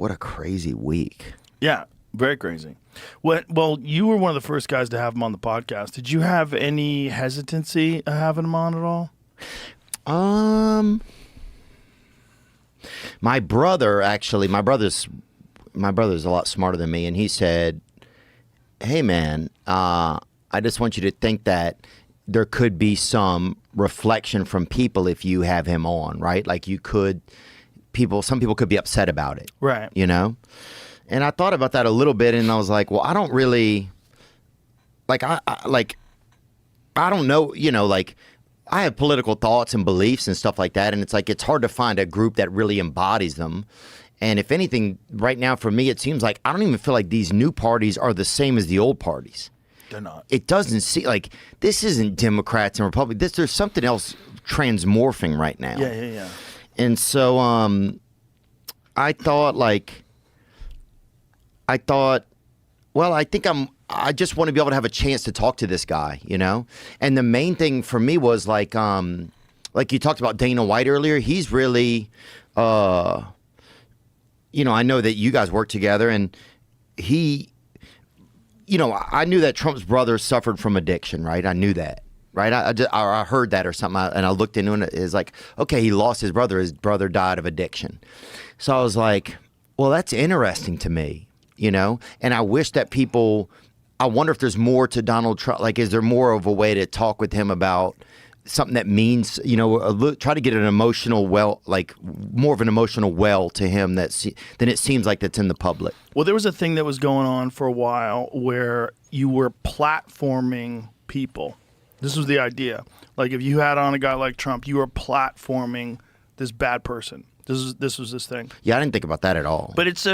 what a crazy week. Yeah, very crazy. Well, you were one of the first guys to have him on the podcast. Did you have any hesitancy of having him on at all? My brother's a lot smarter than me, and he said, "Hey, man, I just want you to think that there could be some reflection from people if you have him on, right? Like some people could be upset about it, Right? you know." And I thought about that a little bit, and I was like, well, I don't really, I don't know, like, I have political thoughts and beliefs and stuff like that, and it's like it's hard to find a group that really embodies them. And if anything, right now for me, it seems like I don't even feel like these new parties are the same as the old parties. They're not. It doesn't seem like this isn't Democrats and Republicans. There's something else transmorphing right now. Yeah. And so I thought, well, I just want to be able to have a chance to talk to this guy, And the main thing for me was like you talked about Dana White earlier. He's really, I know that you guys work together, and he, I knew that Trump's brother suffered from addiction, right? I knew that, right? I heard that or something, and I looked into it. It's like, okay, he lost his brother. His brother died of addiction. So I was like, well, that's interesting to me. And I wish that I wonder if there's more to Donald Trump. Like, is there more of a way to talk with him about something that means, try to get an emotional more of an emotional well to him than it seems like that's in the public. Well, there was a thing that was going on for a while where you were platforming people. This was the idea. Like, if you had on a guy like Trump, you were platforming this bad person. This was this thing. Yeah, I didn't think about that at all. But it's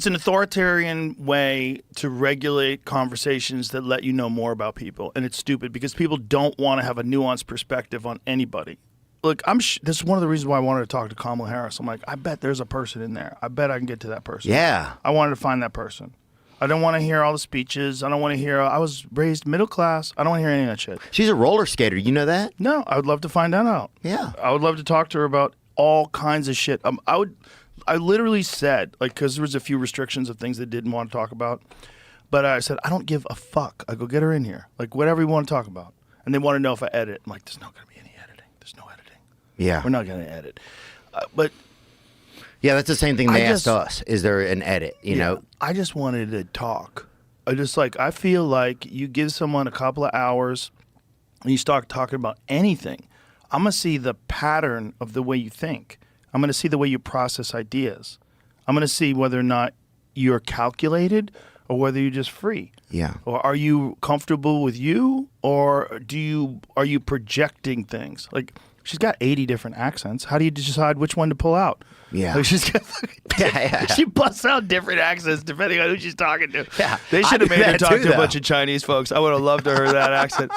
an authoritarian way to regulate conversations that let you know more about people. And it's stupid because people don't want to have a nuanced perspective on anybody. Look, this is one of the reasons why I wanted to talk to Kamala Harris. I'm like, I bet there's a person in there. I bet I can get to that person. Yeah. I wanted to find that person. I don't want to hear all the speeches. I don't want to hear, I was raised middle class. I don't want to hear any of that shit. She's a roller skater. You know that? No, I would love to find that out. Yeah. I would love to talk to her about all kinds of shit. I literally said, because there was a few restrictions of things they didn't want to talk about, but I said, I don't give a fuck. I go, get her in here. Like, whatever you want to talk about. And they want to know if I edit. I'm like, there's not going to be any editing. There's no editing. Yeah. We're not going to edit. But yeah, that's the same thing they asked us. Is there an edit, you know? I just wanted to talk. I feel like you give someone a couple of hours and you start talking about anything, I'm going to see the pattern of the way you think. I'm going to see the way you process ideas. I'm going to see whether or not you're calculated or whether you're just free. Yeah. Or are you comfortable with you, or are you projecting things? Like, she's got 80 different accents. How do you decide which one to pull out? Yeah. Like, she's got, she busts out different accents depending on who she's talking to. Yeah. They should have made her talk to a bunch of Chinese folks. I would have loved to hear that accent.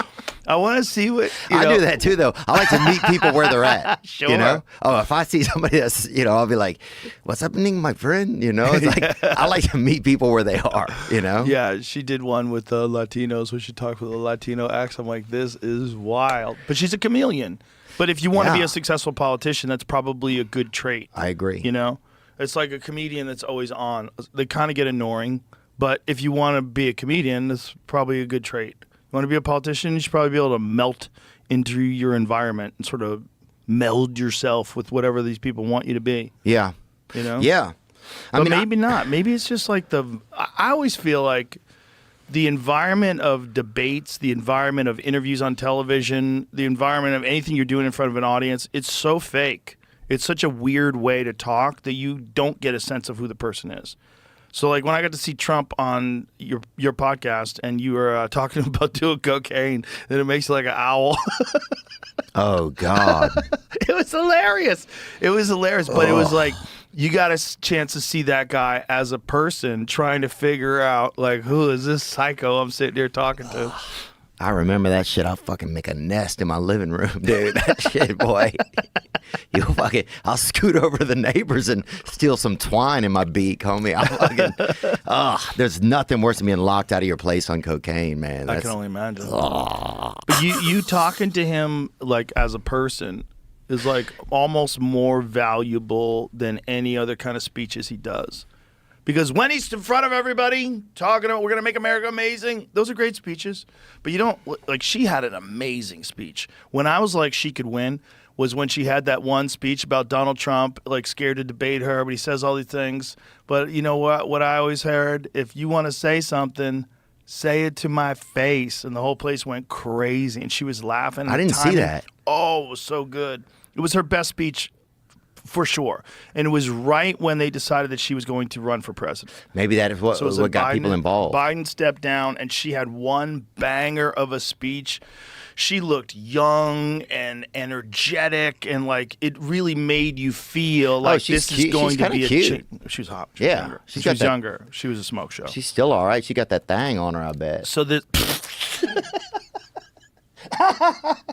I want to see what, I do that too, though. I like to meet people where they're at. Sure. You know? Oh, if I see somebody that's, I'll be like, what's happening, my friend? It's like, I like to meet people where they are, Yeah, she did one with the Latinos where she talked with a Latino accent. I'm like, this is wild. But she's a chameleon. But if you want to be a successful politician, that's probably a good trait. I agree. It's like a comedian that's always on. They kind of get annoying. But if you want to be a comedian, that's probably a good trait. You want to be a politician, you should probably be able to melt into your environment and sort of meld yourself with whatever these people want you to be. Yeah. Yeah. But maybe not. Maybe it's just like I always feel like the environment of debates, the environment of interviews on television, the environment of anything you're doing in front of an audience, it's so fake. It's such a weird way to talk that you don't get a sense of who the person is. So, like, when I got to see Trump on your podcast and you were talking about doing cocaine, then it makes you like an owl. Oh, God. It was hilarious. But it was like, you got a chance to see that guy as a person trying to figure out, like, who is this psycho I'm sitting here talking to? I remember that shit. I'll fucking make a nest in my living room, dude. That shit, boy. I'll scoot over to the neighbors and steal some twine in my beak, homie. There's nothing worse than being locked out of your place on cocaine, man. I can only imagine. But you talking to him, like, as a person, is like almost more valuable than any other kind of speeches he does. Because when he's in front of everybody talking about we're going to make America amazing, those are great speeches. But you don't, like, she had an amazing speech. When I was like, she could win, was when she had that one speech about Donald Trump, like scared to debate her, but he says all these things. But you know what I always heard? If you want to say something, say it to my face. And the whole place went crazy. And she was laughing. I didn't see that. Oh, it was so good. It was her best speech for sure. And it was right when they decided that she was going to run for president. Maybe that is what got people involved. Biden stepped down, and she had one banger of a speech. She looked young and energetic, and like it really made you feel like this is going to be a chick. She was hot. She was younger. She was younger. She was a smoke show. She's still all right. She got that thing on her, I bet. So that.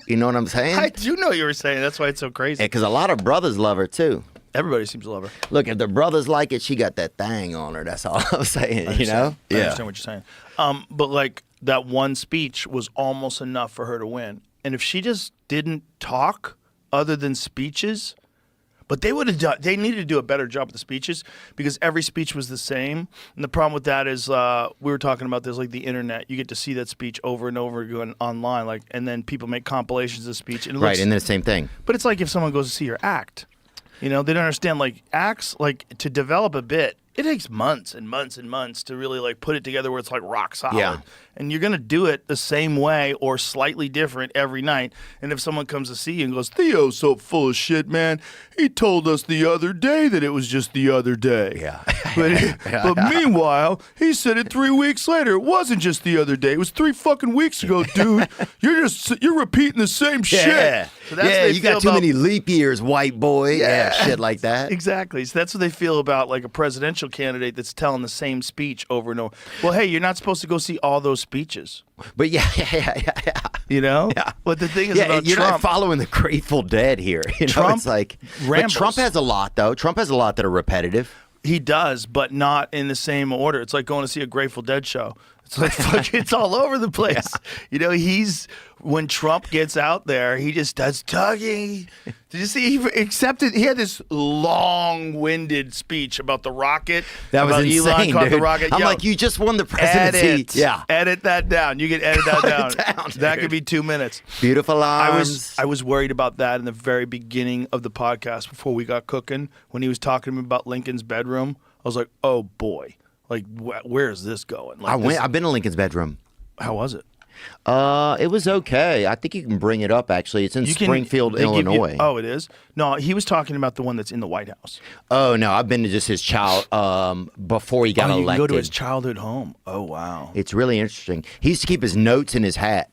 You know what I'm saying? I do know what you were saying. That's why it's so crazy. Because a lot of brothers love her too. Everybody seems to love her. Look, if the brothers like it, she got that thing on her. That's all I'm saying. You know? I understand what you're saying. But like that one speech was almost enough for her to win. And if she just didn't talk other than speeches, but they needed to do a better job with the speeches because every speech was the same. And the problem with that is we were talking about this, like the internet. You get to see that speech over and over again online, like, and then people make compilations of the speech. And it looks, and then the same thing. But it's like if someone goes to see your act. You know, they don't understand, like, acts, like, to develop a bit, it takes months and months and months to really, like, put it together where it's, like, rock solid. Yeah. And you're going to do it the same way or slightly different every night. And if someone comes to see you and goes, Theo's so full of shit, man. He told us the other day that it was just the other day. Yeah. But meanwhile, he said it 3 weeks later. It wasn't just the other day. It was 3 fucking weeks ago, dude. You're repeating the same shit. So you got too many leap years, white boy. Yeah, shit like that. Exactly. So that's what they feel about like a presidential candidate that's telling the same speech over and over. Well, hey, you're not supposed to go see all those speeches. But yeah. You know? Yeah. But the thing is about you're Trump. not following the Grateful Dead here. You know, Trump it's like, rambles. But Trump has a lot, though. Trump has a lot that are repetitive. He does, but not in the same order. It's like going to see a Grateful Dead show. It's like fucking, it's all over the place. Yeah. You know, when Trump gets out there, he just does talking. Did you see? He had this long-winded speech about the rocket. That was insane, Elon caught dude. the rocket. I'm like, you just won the presidency. Edit that down. You can edit that down. That could be 2 minutes. Beautiful arms. I was worried about that in the very beginning of the podcast before we got cooking. When he was talking to me about Lincoln's bedroom, I was like, oh boy. Like, where is this going? Like, I've been to Lincoln's bedroom. How was it? It was okay. I think you can bring it up, actually. It's in Springfield, Illinois. Oh, it is? No, he was talking about the one that's in the White House. Oh, no. I've been to just his before he got elected. You can go to his childhood home. Oh, wow. It's really interesting. He used to keep his notes in his hat.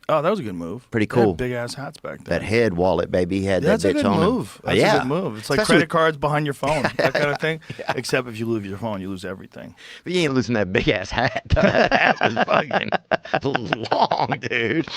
Oh, that was a good move. Pretty cool. Big ass hats back then. That head wallet, baby. He had That's that a bitch good on move. him. That's a good move. It's like credit cards behind your phone, that kind of thing. Yeah. Except if you lose your phone, you lose everything. But you ain't losing that big ass hat. That was fucking long, dude.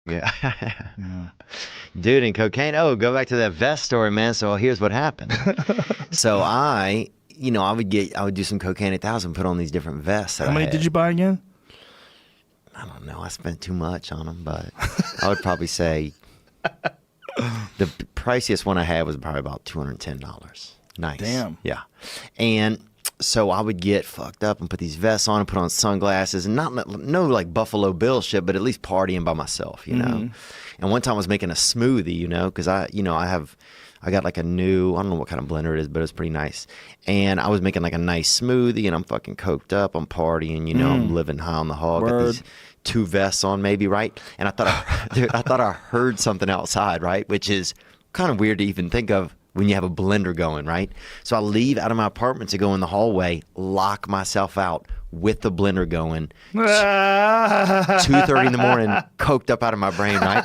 Yeah. Dude, and cocaine. Oh, go back to that vest story, man. So here's what happened. So I would do some cocaine at the house and put on these different vests. How many did you buy again? I don't know. I spent too much on them, but I would probably say the priciest one I had was probably about $210. Nice. Damn. Yeah. And so I would get fucked up and put these vests on and put on sunglasses and no like Buffalo Bill shit, but at least partying by myself, you know. And one time I was making a smoothie, you know, because I got like a new, I don't know what kind of blender it is, but it was pretty nice. And I was making like a nice smoothie and I'm fucking coked up, I'm partying, you know, I'm living high on the hog. Got these 2 vests on maybe, right? And I thought I heard something outside, right? Which is kind of weird to even think of when you have a blender going, right? So I leave out of my apartment to go in the hallway, lock myself out with the blender going, 2:30 in the morning, coked up out of my brain, right?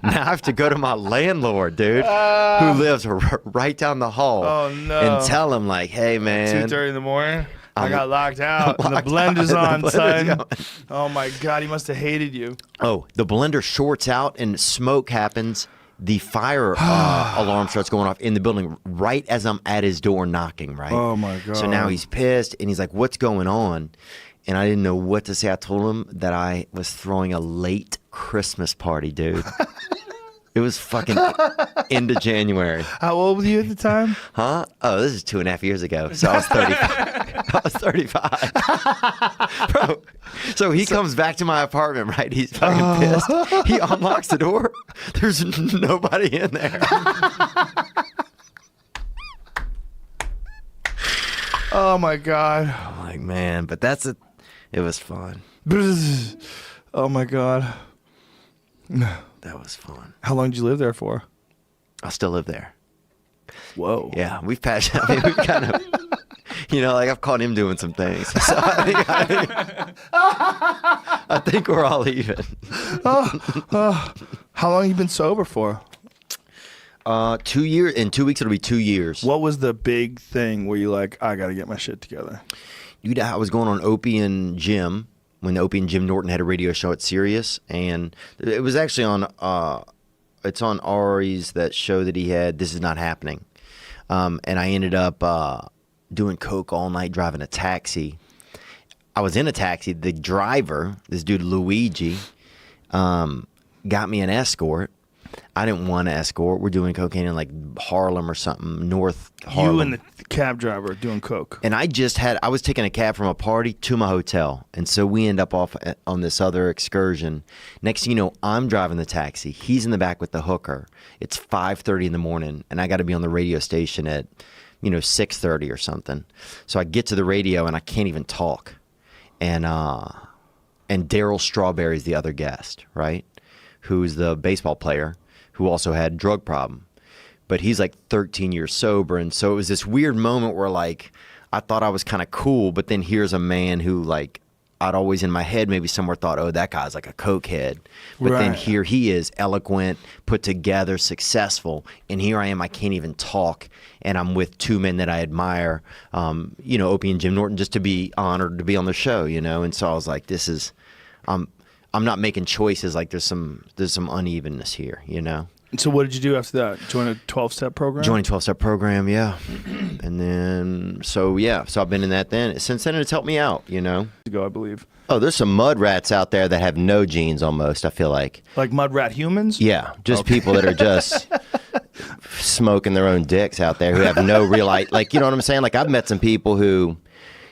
Now I have to go to my landlord, dude, who lives right down the hall. Oh, no. And tell him like, hey, man. 2:30 in the morning? I got locked out and the blender's on, son. Oh, my God. He must have hated you. Oh, the blender shorts out and smoke happens. The fire alarm starts going off in the building right as I'm at his door knocking, right? Oh, my God. So now he's pissed, and he's like, what's going on? And I didn't know what to say. I told him that I was throwing a late Christmas party, dude. It was fucking into January. How old were you at the time? Huh? Oh, this is 2.5 years ago. So I was 35. Bro, so he comes back to my apartment, right? He's fucking pissed. He unlocks the door. There's nobody in there. Oh, my God. I'm like, man, but it was fun. Oh, my God. That was fun. How long did you live there for? I still live there. Whoa. Yeah, we've patched. I mean, we've kind of, you know, like I've caught him doing some things. So I think we're all even. How long have you been sober for? 2 years. In 2 weeks, it'll be 2 years. What was the big thing where you like, I got to get my shit together? Dude, I was going on Opie and Jim when Opie and Jim Norton had a radio show at Sirius, and it was actually on. It's on Ari's that show that he had. This Is Not Happening, and I ended up doing coke all night, driving a taxi. I was in a taxi. The driver, this dude Luigi, got me an escort. I didn't want an escort. We're doing cocaine in like Harlem or something, North Harlem. You and the cab driver doing coke. And I was taking a cab from a party to my hotel. And so we end up off on this other excursion. Next thing you know, I'm driving the taxi. He's in the back with the hooker. It's 5:30 in the morning, and I got to be on the radio station at, 6:30 or something. So I get to the radio, and I can't even talk. And Daryl Strawberry's the other guest, right? Who's the baseball player who also had a drug problem. But he's like 13 years sober. And so it was this weird moment where like I thought I was kind of cool, but then here's a man who like I'd always in my head maybe somewhere thought, oh, that guy's like a cokehead. But then here he is, eloquent, put together, successful. And here I am, I can't even talk. And I'm with 2 men that I admire, Opie and Jim Norton, just to be honored to be on the show, And so I was like, this is, I'm not making choices. Like there's some unevenness here, So what did you do after that? Join a 12-step program? Join a 12-step program, yeah. And then, so I've been in that then. Since then, it's helped me out, Ago, I believe. Oh, there's some mud rats out there that have no genes almost, I feel like. Like mud rat humans? Yeah, just people that are just smoking their own dicks out there who have no real, like, you know what I'm saying? Like, I've met some people who,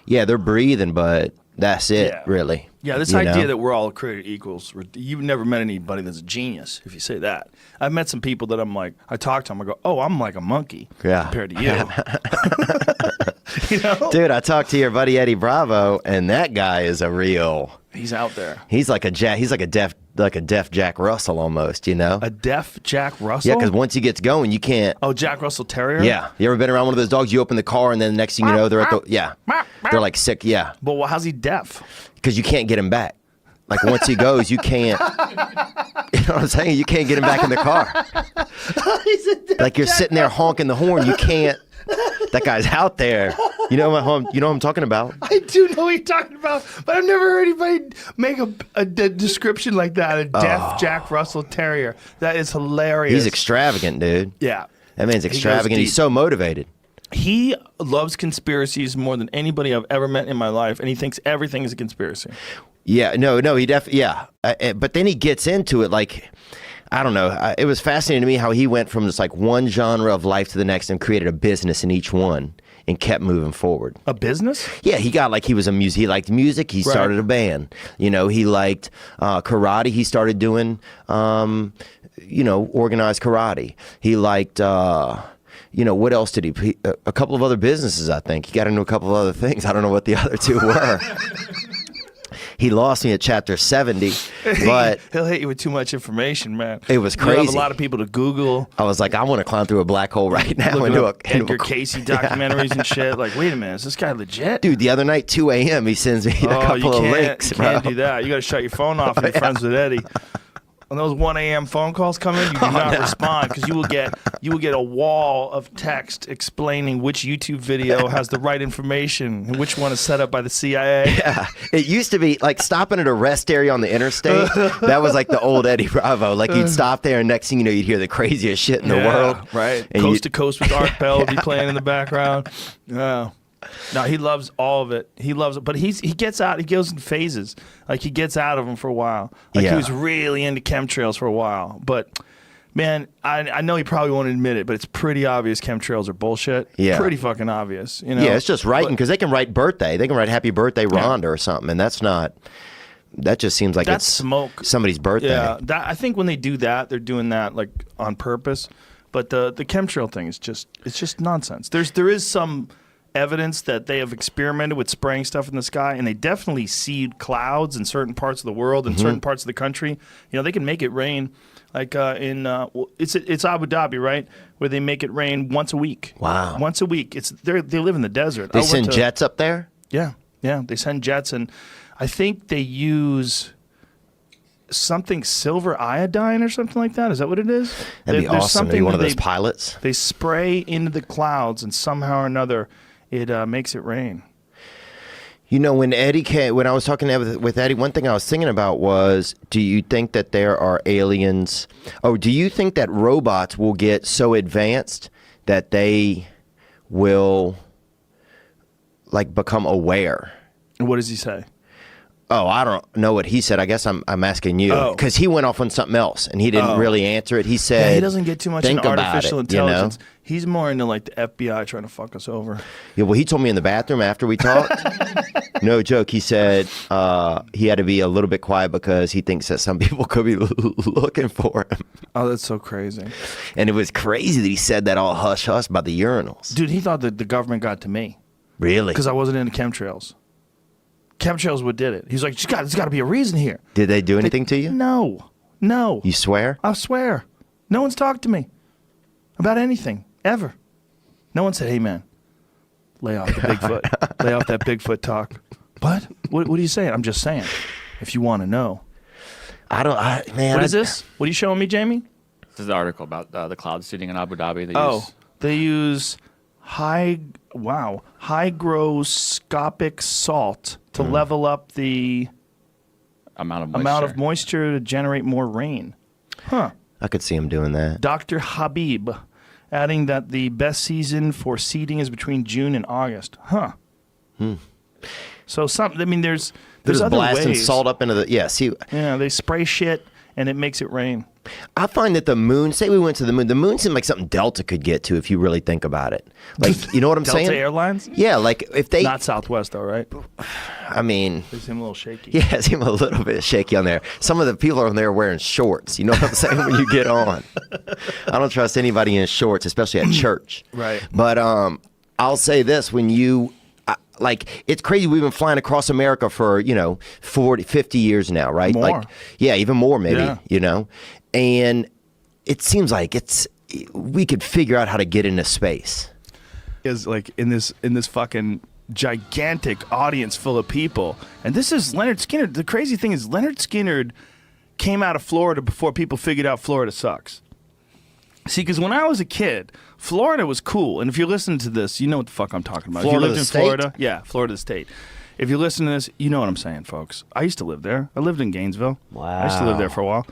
they're breathing, but that's it, really. Yeah, this idea that we're all created equals. You've never met anybody that's a genius, if you say that. I've met some people that I'm like, I talk to them, I go, oh, I'm like a monkey compared to you. Dude, I talked to your buddy Eddie Bravo, and that guy is a real. He's out there. He's like a deaf Jack Russell almost, A deaf Jack Russell? Yeah, because once he gets going, you can't. Oh, Jack Russell Terrier? Yeah. You ever been around one of those dogs? You open the car, and then the next thing you know, they're at the. Yeah. They're like sick. Yeah. But how's he deaf? Because you can't get him back. Like once he goes, you can't. You know what I'm saying? You can't get him back in the car. He's a deaf like you're sitting there honking the horn. You can't. That guy's out there. You know what I'm talking about? I do know what you're talking about, but I've never heard anybody make a description like that. A deaf Jack Russell Terrier. That is hilarious. He's extravagant, dude. Yeah. That man's extravagant. He's so motivated. He loves conspiracies more than anybody I've ever met in my life, and he thinks everything is a conspiracy. Yeah, no, he definitely, yeah. But then he gets into it like, I don't know. It was fascinating to me how he went from just like one genre of life to the next and created a business in each one and kept moving forward. A business? Yeah, he got like, he liked music. He started a band. You know, he liked karate. He started doing, organized karate. He liked, what else did he? A couple of other businesses, I think. He got into a couple of other things. I don't know what the other two were. He lost me at chapter 70, but he'll hit you with too much information, man. It was crazy. You have a lot of people to Google. I was like, I want to climb through a black hole right now. Edgar Casey documentaries and shit. Like, wait a minute, is this guy legit? Dude, the other night, 2 a.m., he sends me a couple of links. You can't do that. You got to shut your phone off and be friends with Eddie. When those 1 a.m. phone calls come in, you do not respond because you will get a wall of text explaining which YouTube video has the right information and which one is set up by the CIA. Yeah, it used to be like stopping at a rest area on the interstate. That was like the old Eddie Bravo. Like you'd stop there, and next thing you know, you'd hear the craziest shit in the world. Right, Coast to Coast with Art Bell would be playing in the background. Yeah. No, he loves all of it. He loves it, but he gets out. He goes in phases. Like he gets out of them for a while. Like he was really into chemtrails for a while. But man, I know he probably won't admit it, but it's pretty obvious chemtrails are bullshit. Yeah, pretty fucking obvious. You know? Yeah, it's just writing because they can write birthday. They can write Happy Birthday Rhonda or something, and that's not. That just seems like it's smoke. Somebody's birthday. Yeah, I think when they do that, they're doing that like on purpose. But the chemtrail thing is just nonsense. There is some evidence that they have experimented with spraying stuff in the sky, and they definitely seed clouds in certain parts of the world and certain parts of the country. You know, they can make it rain, like it's Abu Dhabi, right, where they make it rain once a week. Wow, once a week. They live in the desert. They send jets up there. Yeah, they send jets, and I think they use something silver iodine or something like that. Is that what it is? That'd be awesome. Maybe one of those pilots. They spray into the clouds, and somehow or another, it makes it rain. You know, when I was talking with Eddie, one thing I was thinking about was, do you think that there are aliens? Oh, do you think that robots will get so advanced that they will, like, become aware? What does he say? Oh, I don't know what he said. I guess I'm asking you because he went off on something else and he didn't really answer it. He said, he doesn't get too much into artificial intelligence. You know? He's more into like the FBI trying to fuck us over. Yeah, well, he told me in the bathroom after we talked. No joke. He said he had to be a little bit quiet because he thinks that some people could be looking for him. Oh, that's so crazy. And it was crazy that he said that all hush hush about the urinals. Dude, he thought that the government got to me. Really? Because I wasn't into chemtrails. Chemtrails what did it. He's like, there's got to be a reason here. Did they do anything to you? No. You swear? I swear. No one's talked to me about anything, ever. No one said, hey, man, lay off the Bigfoot. Lay off that Bigfoot talk. What? What are you saying? I'm just saying, if you want to know. Man. What is this? What are you showing me, Jamie? This is an article about the cloud seeding in Abu Dhabi. They use hygroscopic salt to level up the amount of moisture to generate more rain. Huh. I could see him doing that. Dr. Habib adding that the best season for seeding is between June and August. Huh. So there's other blasting ways. Salt up into the Yeah, they spray shit and it makes it rain. I find that the moon, say we went to the moon seemed like something Delta could get to if you really think about it. Like, you know what I'm saying? Delta Airlines? Yeah, like if they... Not Southwest though, right? I mean... They seem a little shaky. Yeah, it seemed a little bit shaky on there. Some of the people on there are wearing shorts. You know what I'm saying? When you get on. I don't trust anybody in shorts, especially at church. Right. But I'll say this, when you... Like, it's crazy. We've been flying across America for, 40, 50 years now, right? More. Like, yeah, even more maybe, And it seems like we could figure out how to get into space. Is like in this fucking gigantic audience full of people. And this is Leonard Skinner. The crazy thing is Leonard Skinner came out of Florida before people figured out Florida sucks. See, because when I was a kid, Florida was cool. And if you're listening to this, you know what the fuck I'm talking about. Florida if you lived the in state? Florida, yeah, Florida the state. If you listen to this, you know what I'm saying, folks. I used to live there. I lived in Gainesville. Wow. I used to live there for a while.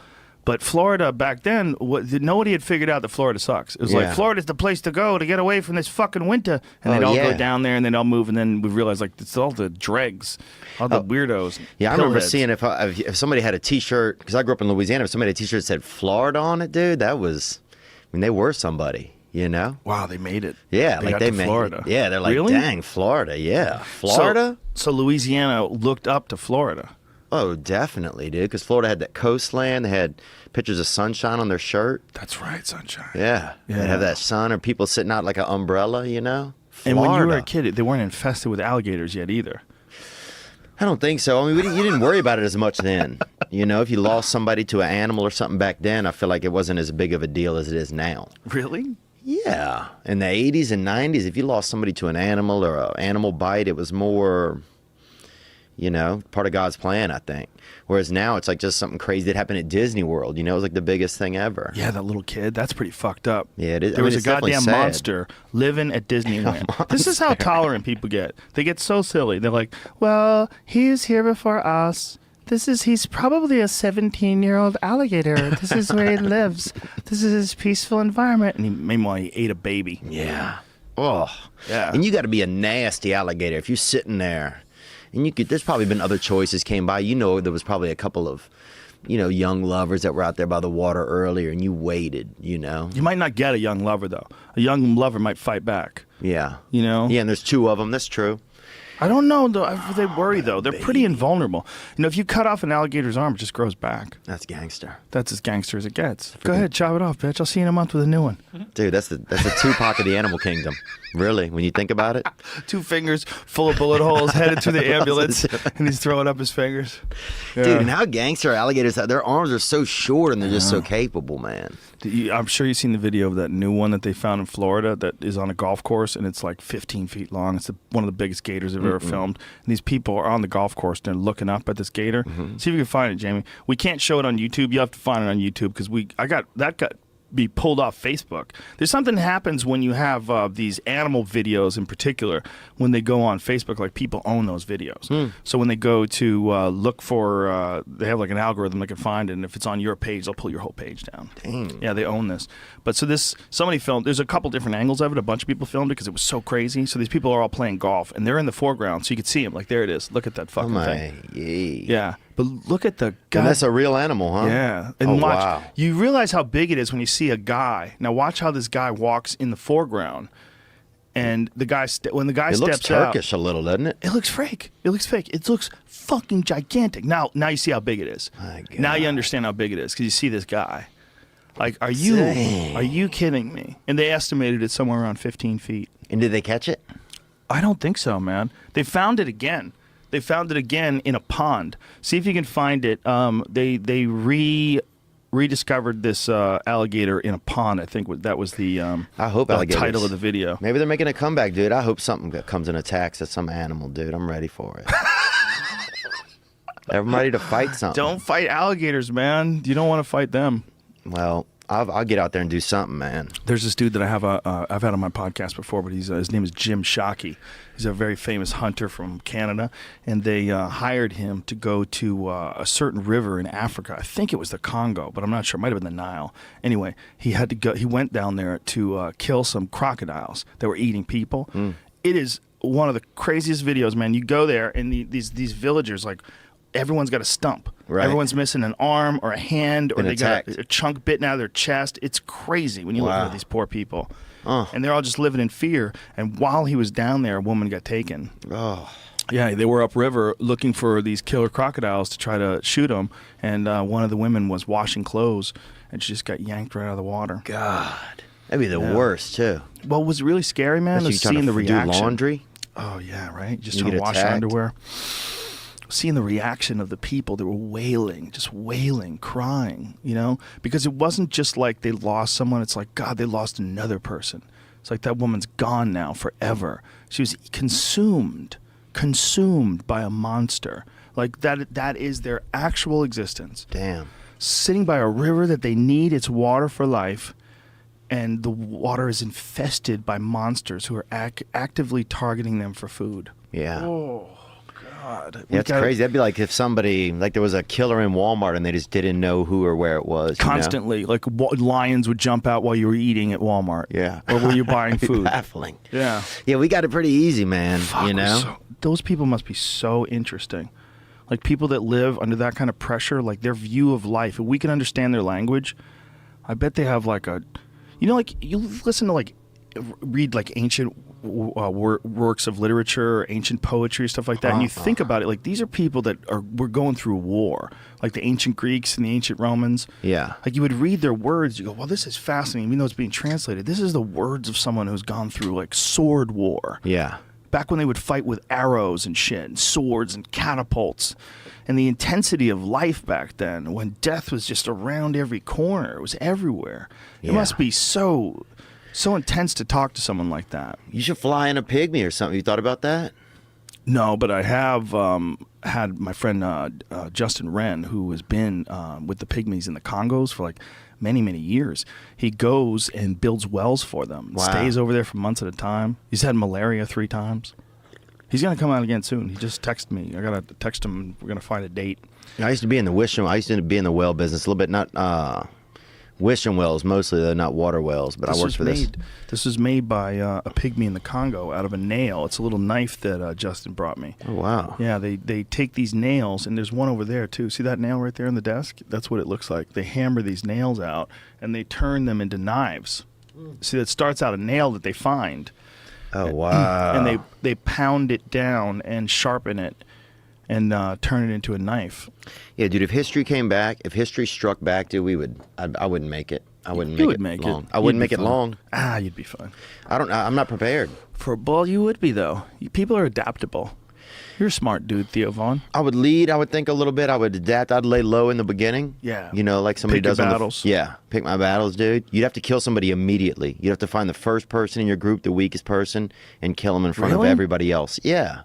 But Florida back then, nobody had figured out that Florida sucks. It was like, Florida's the place to go to get away from this fucking winter. And they'd all go down there and they'd all move. And then we realized, like, it's all the dregs, all the weirdos. Yeah, I remember seeing if somebody had a T-shirt, because I grew up in Louisiana, if somebody had a T-shirt that said Florida on it, dude, that was, I mean, they were somebody. You know? Wow, they made it. Yeah, they got made Florida. Yeah, they're like, really? Dang, Florida. Yeah, Florida. So Louisiana looked up to Florida. Oh, definitely, dude. Because Florida had that coastland. They had pictures of sunshine on their shirt. That's right, sunshine. Yeah, They'd have that sun, or people sitting out like an umbrella. You know? Florida. And when you were a kid, they weren't infested with alligators yet either. I don't think so. I mean, you didn't worry about it as much then. You know, if you lost somebody to an animal or something back then, I feel like it wasn't as big of a deal as it is now. Really? Yeah. In the 80s and 90s, if you lost somebody to an animal or an animal bite, it was more, you know, part of God's plan, I think. Whereas now it's like just something crazy that happened at Disney World. You know, it was like the biggest thing ever. Yeah, that little kid. That's pretty fucked up. Yeah, it is. There was a it's definitely goddamn sad. monster living at Disneyland. This is how tolerant people get. They get so silly. They're like, well, he's here before us. He's probably a 17-year-old alligator. This is where he lives. This is his peaceful environment. And meanwhile, he ate a baby. Yeah. Oh. Yeah. And you got to be a nasty alligator if you're sitting there. And there's probably been other choices came by. You know, there was probably a couple of, you know, young lovers that were out there by the water earlier, and you waited, you know. You might not get a young lover, though. A young lover might fight back. Yeah. You know? Yeah, and there's two of them. That's true. I don't know, though. They worry, though. They're pretty invulnerable. You know, if you cut off an alligator's arm, it just grows back. That's gangster. That's as gangster as it gets. Go ahead, chop it off, bitch. I'll see you in a month with a new one. Dude, that's the Tupac of the animal kingdom. Really, when you think about it. 2 fingers full of bullet holes headed to the ambulance, and he's throwing up his fingers. Yeah. Dude, and how gangster are alligators? Their arms are so short and they're just so capable, man. I'm sure you've seen the video of that new one that they found in Florida that is on a golf course, and it's like 15 feet long. It's one of the biggest gators they've ever filmed. And these people are on the golf course and they're looking up at this gator. See if you can find it, Jamie. We can't show it on YouTube. You have to find it on YouTube because that got be pulled off Facebook. There's something that happens when you have these animal videos in particular when they go on Facebook, like people own those videos. So when they go to look for, they have like an algorithm they can find it, and if it's on your page, they'll pull your whole page down. Dang. Yeah, they own this. But so somebody filmed, there's a couple different angles of it. A bunch of people filmed it because it was so crazy. So these people are all playing golf, and they're in the foreground, so you can see them. Like, there it is. Look at that fucking thing. Yeah. But look at the guy. And that's a real animal, huh? Yeah. And watch. Wow. You realize how big it is when you see a guy. Now watch how this guy walks in the foreground. And the guy, when the guy It steps looks Turkish out, a little, doesn't it? it looks fake. It looks fake. It looks fucking gigantic. Now you see how big it is. My God. Now you understand how big it is because you see this guy. Like, are you kidding me? And they estimated it somewhere around 15 feet. And did they catch it? I don't think so, man. They found it again. They found it again in a pond. See if you can find it. They rediscovered this alligator in a pond. I think that was the I hope the alligators. title of the video. Maybe they're making a comeback, dude. I hope something comes and attacks at some animal, dude. I'm ready for it. I'm ready to fight something. Don't fight alligators, man. You don't want to fight them. Well, I'll get out there and do something, man. There's this dude that I've had on my podcast before, but his name is Jim Shockey. He's a very famous hunter from Canada, and they hired him to go to a certain river in Africa. I think it was the Congo, but I'm not sure. It might have been the Nile. Anyway, he had to go. He went down there to kill some crocodiles that were eating people. It is one of the craziest videos, man. You go there, and these villagers, like, everyone's got a stump. Right. Everyone's missing an arm or a hand, or Been they got attacked. a chunk bitten out of their chest. It's crazy when you look Wow. at these poor people. And they're all just living in fear. And while he was down there, a woman got taken. Oh, Yeah, they were upriver looking for these killer crocodiles to try to shoot them. And one of the women was washing clothes, and she just got yanked right out of the water. God. That'd be the worst, too. Well, it was really scary, man, Especially was trying seeing to the do reaction. laundry. Oh, yeah, right? Just You trying to get wash your attacked. underwear. Seeing the reaction of the people, they were wailing, just wailing, crying, you know? Because it wasn't just like they lost someone. It's like, God, they lost another person. It's like that woman's gone now forever. She was consumed by a monster. Like that is their actual existence. Damn. Sitting by a river that they need its water for life, and the water is infested by monsters who are actively targeting them for food. Yeah. Oh, God. Yeah, it's crazy. That'd be like if somebody, like there was a killer in Walmart and they just didn't know who or where it was. Constantly. You know? Like lions would jump out while you were eating at Walmart. Yeah. Or were you buying food? Baffling. Yeah. Yeah, we got it pretty easy, man. Fuck, you know? those people must be so interesting. Like people that live under that kind of pressure, like their view of life, if we can understand their language, I bet they have like a, you know, like you listen to like, read like ancient works of literature or ancient poetry, stuff like that, and you think about it, like these are people that were going through war, like the ancient Greeks and the ancient Romans. Yeah. Like you would read their words, you go, well, this is fascinating, even though it's being translated. This is the words of someone who's gone through like sword war. Yeah. Back when they would fight with arrows and shit, and swords and catapults, and the intensity of life back then, when death was just around every corner, it was everywhere. It Yeah. must be so intense to talk to someone like that. You should fly in a pygmy or something. You thought about that? No, but I have had my friend Justin Wren, who has been with the pygmies in the Congos for like many, many years. He goes and builds wells for them. Wow. Stays over there for months at a time. He's had malaria 3 times. He's going to come out again soon. He just texted me. I got to text him. We're going to find a date. I used to be in the wishing. I used to be in the well business a little bit, not wishing wells mostly, though, not water wells. But I worked for this. This was made by a pygmy in the Congo out of a nail. It's a little knife that Justin brought me. Oh wow! Yeah, they take these nails, and there's one over there too. See that nail right there on the desk? That's what it looks like. They hammer these nails out, and they turn them into knives. See, that starts out a nail that they find. Oh wow! And they pound it down and sharpen it, and turn it into a knife. Yeah, dude. If history came back, if history struck back, dude, I wouldn't make it. I wouldn't You make would it make it. long. I You'd wouldn't be make it fine. long. You'd be fine. I'm not prepared. For a ball, you would be though. People are adaptable. You're a smart dude, Theo Vaughn. I would lead. I would think a little bit. I would adapt. I'd lay low in the beginning. Yeah. You know, like somebody Pick your does on battles. Yeah. Pick my battles, dude. You'd have to kill somebody immediately. You'd have to find the first person in your group, the weakest person, and kill them in front of Really? everybody else. Yeah.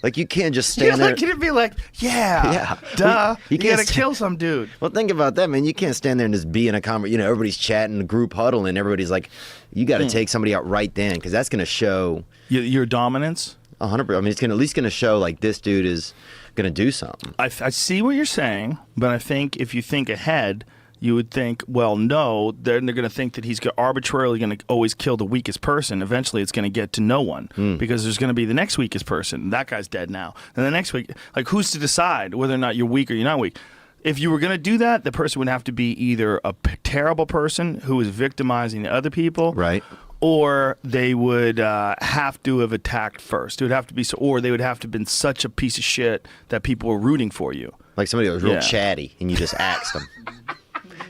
Like you can't just stand there. You'd be like, yeah, duh. Well, You can't gotta kill some dude. Well, think about that, man. You can't stand there and just be in a conversation. You know, everybody's chatting, a group huddle, and everybody's like, you got to take somebody out right then, because that's going to show Your dominance. 100%. I mean, it's at least going to show like this dude is going to do something. I see what you're saying, but I think if you think ahead, you would think, well, no, then they're going to think that he's arbitrarily going to always kill the weakest person. Eventually, it's going to get to no one because there's going to be the next weakest person. That guy's dead now. And the next week, like, who's to decide whether or not you're weak or you're not weak? If you were going to do that, the person would have to be either a terrible person who is victimizing other people, Right. or they would have to have attacked first. It would have to be, or they would have to have been such a piece of shit that people were rooting for you. Like somebody that was real Yeah. chatty, and you just axed them.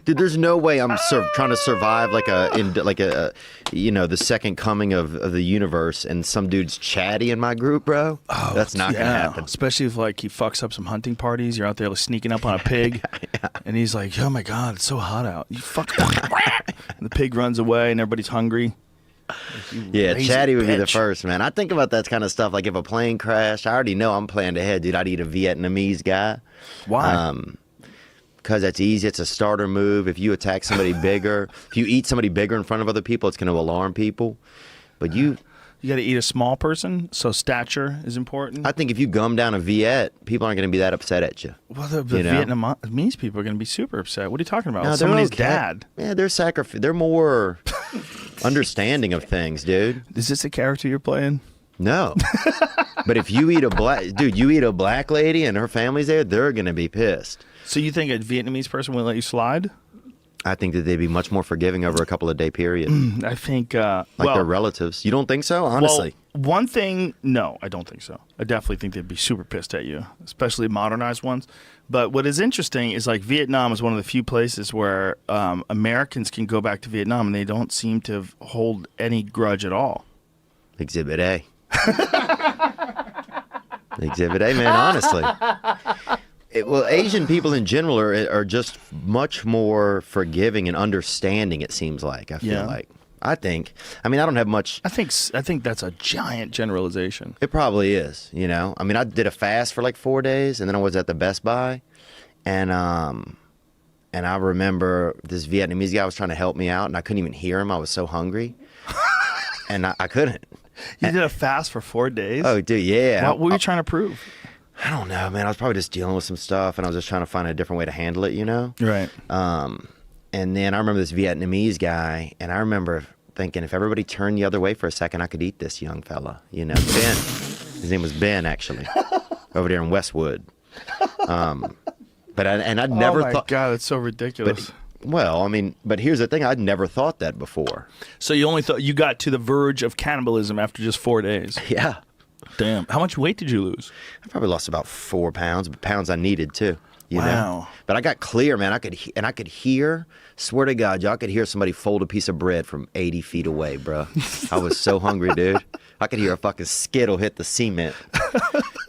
Dude, there's no way I'm trying to survive the second coming of the universe, and some dude's chatty in my group, bro. That's not gonna happen. Especially if like he fucks up some hunting parties. You're out there like, sneaking up on a pig, and he's like, "Oh my god, it's so hot out." You fuck. And the pig runs away, and everybody's hungry. Yeah, lazy chatty would be the bitch. first, man. I think about that kind of stuff. Like if a plane crashed, I already know I'm planned ahead, dude. I'd eat a Vietnamese guy. Why? Because that's easy. It's a starter move. If you attack somebody bigger, if you eat somebody bigger in front of other people, it's going to alarm people. But you You got to eat a small person, so stature is important. I think if you gum down a Viet, people aren't going to be that upset at you. Well, the you know? Vietnamese people are going to be super upset. What are you talking about? No, they're Somebody's okay. dad. Yeah, they're more understanding of things, dude. Is this a character you're playing? No. But if you eat you eat a black lady and her family's there, they're going to be pissed. So you think a Vietnamese person would let you slide? I think that they'd be much more forgiving over a couple of day period. I think Like their relatives. You don't think so? Honestly. Well, one thing, no, I don't think so. I definitely think they'd be super pissed at you, especially modernized ones. But what is interesting is like Vietnam is one of the few places where Americans can go back to Vietnam and they don't seem to hold any grudge at all. Exhibit A. Exhibit A, man, honestly. Well, Asian people in general are just much more forgiving and understanding, it seems like. I feel like. I mean, I don't have much. I think that's a giant generalization. It probably is, you know. I mean, I did a fast for like 4 days, and then I was at the Best Buy, and and I remember this Vietnamese guy was trying to help me out, and I couldn't even hear him. I was so hungry, and I couldn't. You did a fast for 4 days? Oh, dude, yeah. What were you trying to prove? I don't know, man. I was probably just dealing with some stuff, and I was just trying to find a different way to handle it, you know? Right. And then I remember this Vietnamese guy, and I remember thinking if everybody turned the other way for a second, I could eat this young fella, you know? Ben. His name was Ben, actually, over there in Westwood. But I'd never thought. Oh, my God, it's so ridiculous. But here's the thing. I'd never thought that before. So you only thought you got to the verge of cannibalism after just 4 days? Yeah. Damn. How much weight did you lose? I probably lost about 4 pounds, but pounds I needed too. You Wow. know? But I got clear, man. I could hear, swear to God, y'all could hear somebody fold a piece of bread from 80 feet away, bro. I was so hungry, dude. I could hear a fucking skittle hit the cement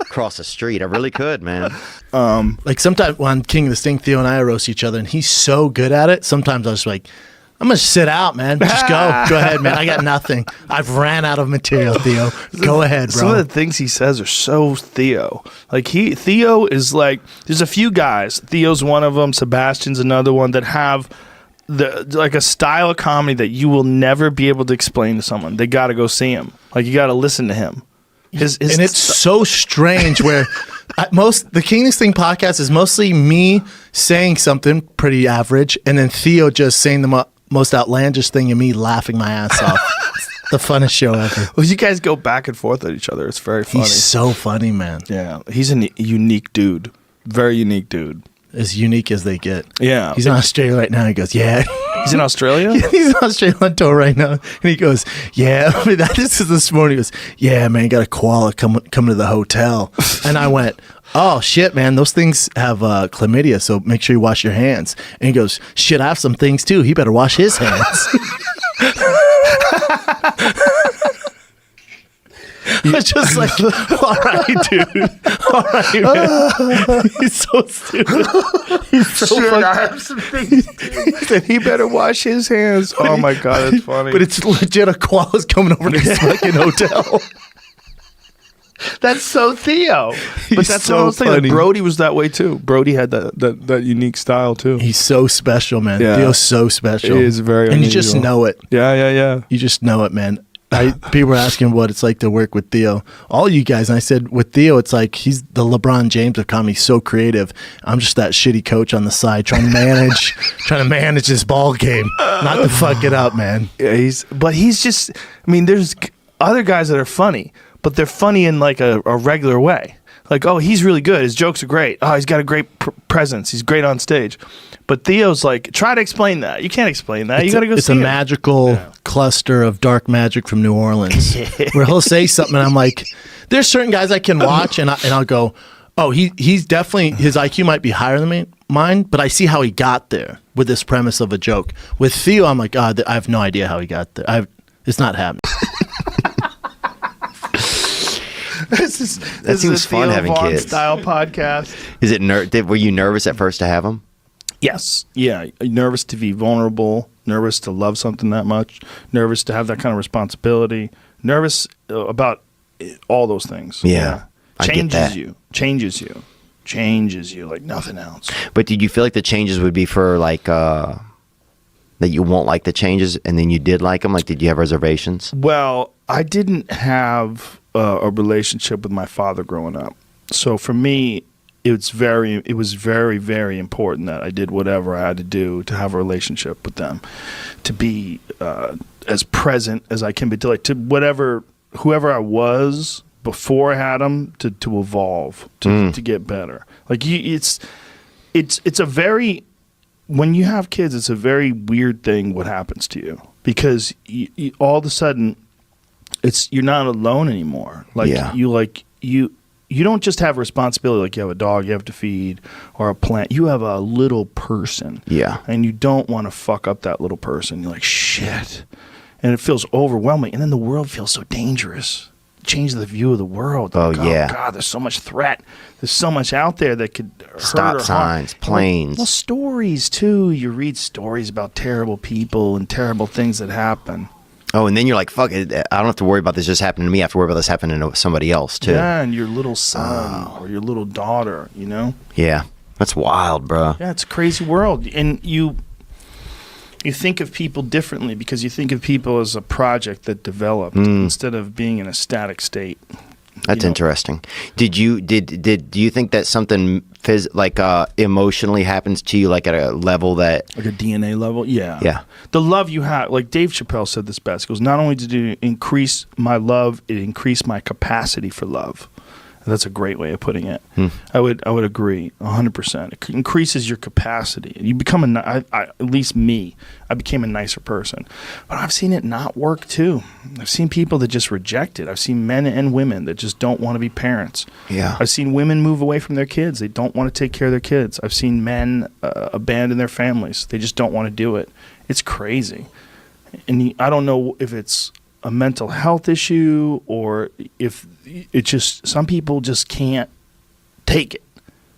across the street. I really could, man. Like sometimes when King of the Sting, Theo and I roast each other, and he's so good at it. Sometimes I was like, I'm gonna sit out, man. Just go ahead, man. I got nothing. I've ran out of material, Theo. Go ahead, bro. Some of the things he says are so Theo. Like Theo is like, there's a few guys. Theo's one of them. Sebastian's another one that have like a style of comedy that you will never be able to explain to someone. They got to go see him. Like you got to listen to him. And it's so strange where the King of the Sting podcast is mostly me saying something pretty average, and then Theo just saying the most outlandish thing and me laughing my ass off. It's the funnest show ever. Well, you guys go back and forth at each other. It's very funny. He's so funny, man. Yeah, he's a unique dude. Very unique dude. As unique as they get. Yeah. He's in Australia right now. He goes, yeah. He's in Australia? Yeah, he's in Australia on tour right now. And he goes, yeah. I mean, this is this morning. He goes, yeah, man, got a koala come to the hotel. And I went, oh, shit, man, those things have chlamydia, so make sure you wash your hands. And he goes, shit, I have some things, too. He better wash his hands. I was just like, all right, dude. All right, man. He's so stupid. He's so Shit, I have some things. Then he better wash his hands. Oh, my God, that's funny. But it's legit a koala's coming over to this fucking hotel. That's so Theo. But that's so what I was thinking. funny. Brody was that way, too. Brody had that unique style, too. He's so special, man. Yeah. Theo's so special. He is very And you just unusual. know it. Yeah. You just know it, man. People were asking what it's like to work with Theo. All you guys, and I said with Theo, it's like he's the LeBron James of comedy, so creative. I'm just that shitty coach on the side trying to manage this ball game, not to fuck it up, man. Yeah, he's just, I mean, there's other guys that are funny, but they're funny in like a regular way. Like, oh, he's really good. His jokes are great. Oh, he's got a great presence. He's great on stage. But Theo's like, try to explain that. You can't explain that. You got to go see It's a magical cluster of dark magic from New Orleans where he'll say something and I'm like, there's certain guys I can watch and I'll go, oh, he's definitely, his IQ might be higher than mine, but I see how he got there with this premise of a joke. With Theo, I'm like, God, I have no idea how he got there. It's not happening. That seems fun having Vaughn kids. Style podcast. Is it? Were you nervous at first to have them? Yes. Yeah. Nervous to be vulnerable. Nervous to love something that much. Nervous to have that kind of responsibility. Nervous about all those things. Yeah. I get that. Changes you like nothing else. But did you feel like the changes would be for like that you won't like the changes, and then you did like them? Like, did you have reservations? Well, I didn't have a relationship with my father growing up, so for me, it was very, very important that I did whatever I had to do to have a relationship with them, to be as present as I can be, to whoever I was before I had them, to evolve, to get better. Like it's a very, when you have kids, it's a very weird thing what happens to you, because you all of a sudden you're not alone anymore. Like you don't just have a responsibility like you have a dog you have to feed or a plant. You have a little person. Yeah. And you don't want to fuck up that little person. You're like, shit. And it feels overwhelming. And then the world feels so dangerous. Change the view of the world. Oh, yeah. God, there's so much threat. There's so much out there that could hurt Stop or signs, harm. planes. Well, stories, too. You read stories about terrible people and terrible things that happen. Oh, and then you're like, fuck it. I don't have to worry about this just happening to me. I have to worry about this happening to somebody else, too. Yeah, and your little son or your little daughter, you know? Yeah. That's wild, bro. Yeah, it's a crazy world, and you think of people differently because you think of people as a project that developed instead of being in a static state. That's interesting. Do you think that something emotionally happens to you like at a level that Like a DNA level? Yeah. Yeah. The love you have, like Dave Chappelle said this best, he goes, not only did it increase my love, it increased my capacity for love. And that's a great way of putting it. I would agree 100%. It increases your capacity. You become at least me, I became a nicer person. But I've seen it not work too. I've seen people that just reject it. I've seen men and women that just don't want to be parents. Yeah. I've seen women move away from their kids. They don't want to take care of their kids. I've seen men abandon their families. They just don't want to do it. It's crazy. And I don't know if it's a mental health issue or if it's just some people just can't take it.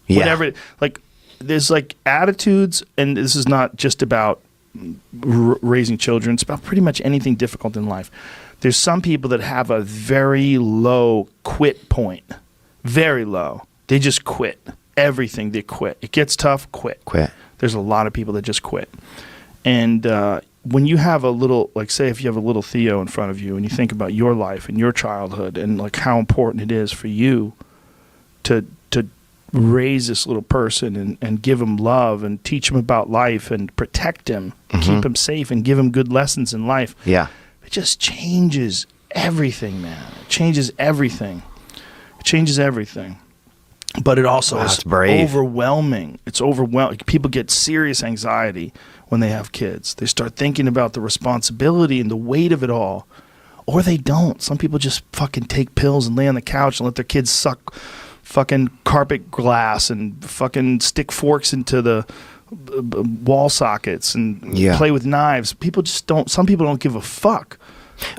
Yeah. Whatever. Like there's like attitudes, and this is not just about raising children. It's about pretty much anything difficult in life. There's some people that have a very low quit point. Very low. They just quit. Everything they quit. It gets tough, quit. There's a lot of people that just quit. And when you have a little, like say if you have a little Theo in front of you and you think about your life and your childhood and like how important it is for you to raise this little person and give him love and teach him about life and protect him, keep him safe and give him good lessons in life. Yeah. It just changes everything, man. It changes everything. It changes everything. But it also is overwhelming. It's overwhelming. People get serious anxiety when they have kids. They start thinking about the responsibility and the weight of it all. Or they don't. Some people just fucking take pills and lay on the couch and let their kids suck fucking carpet glass and fucking stick forks into the wall sockets and play with knives. People just don't. Some people don't give a fuck.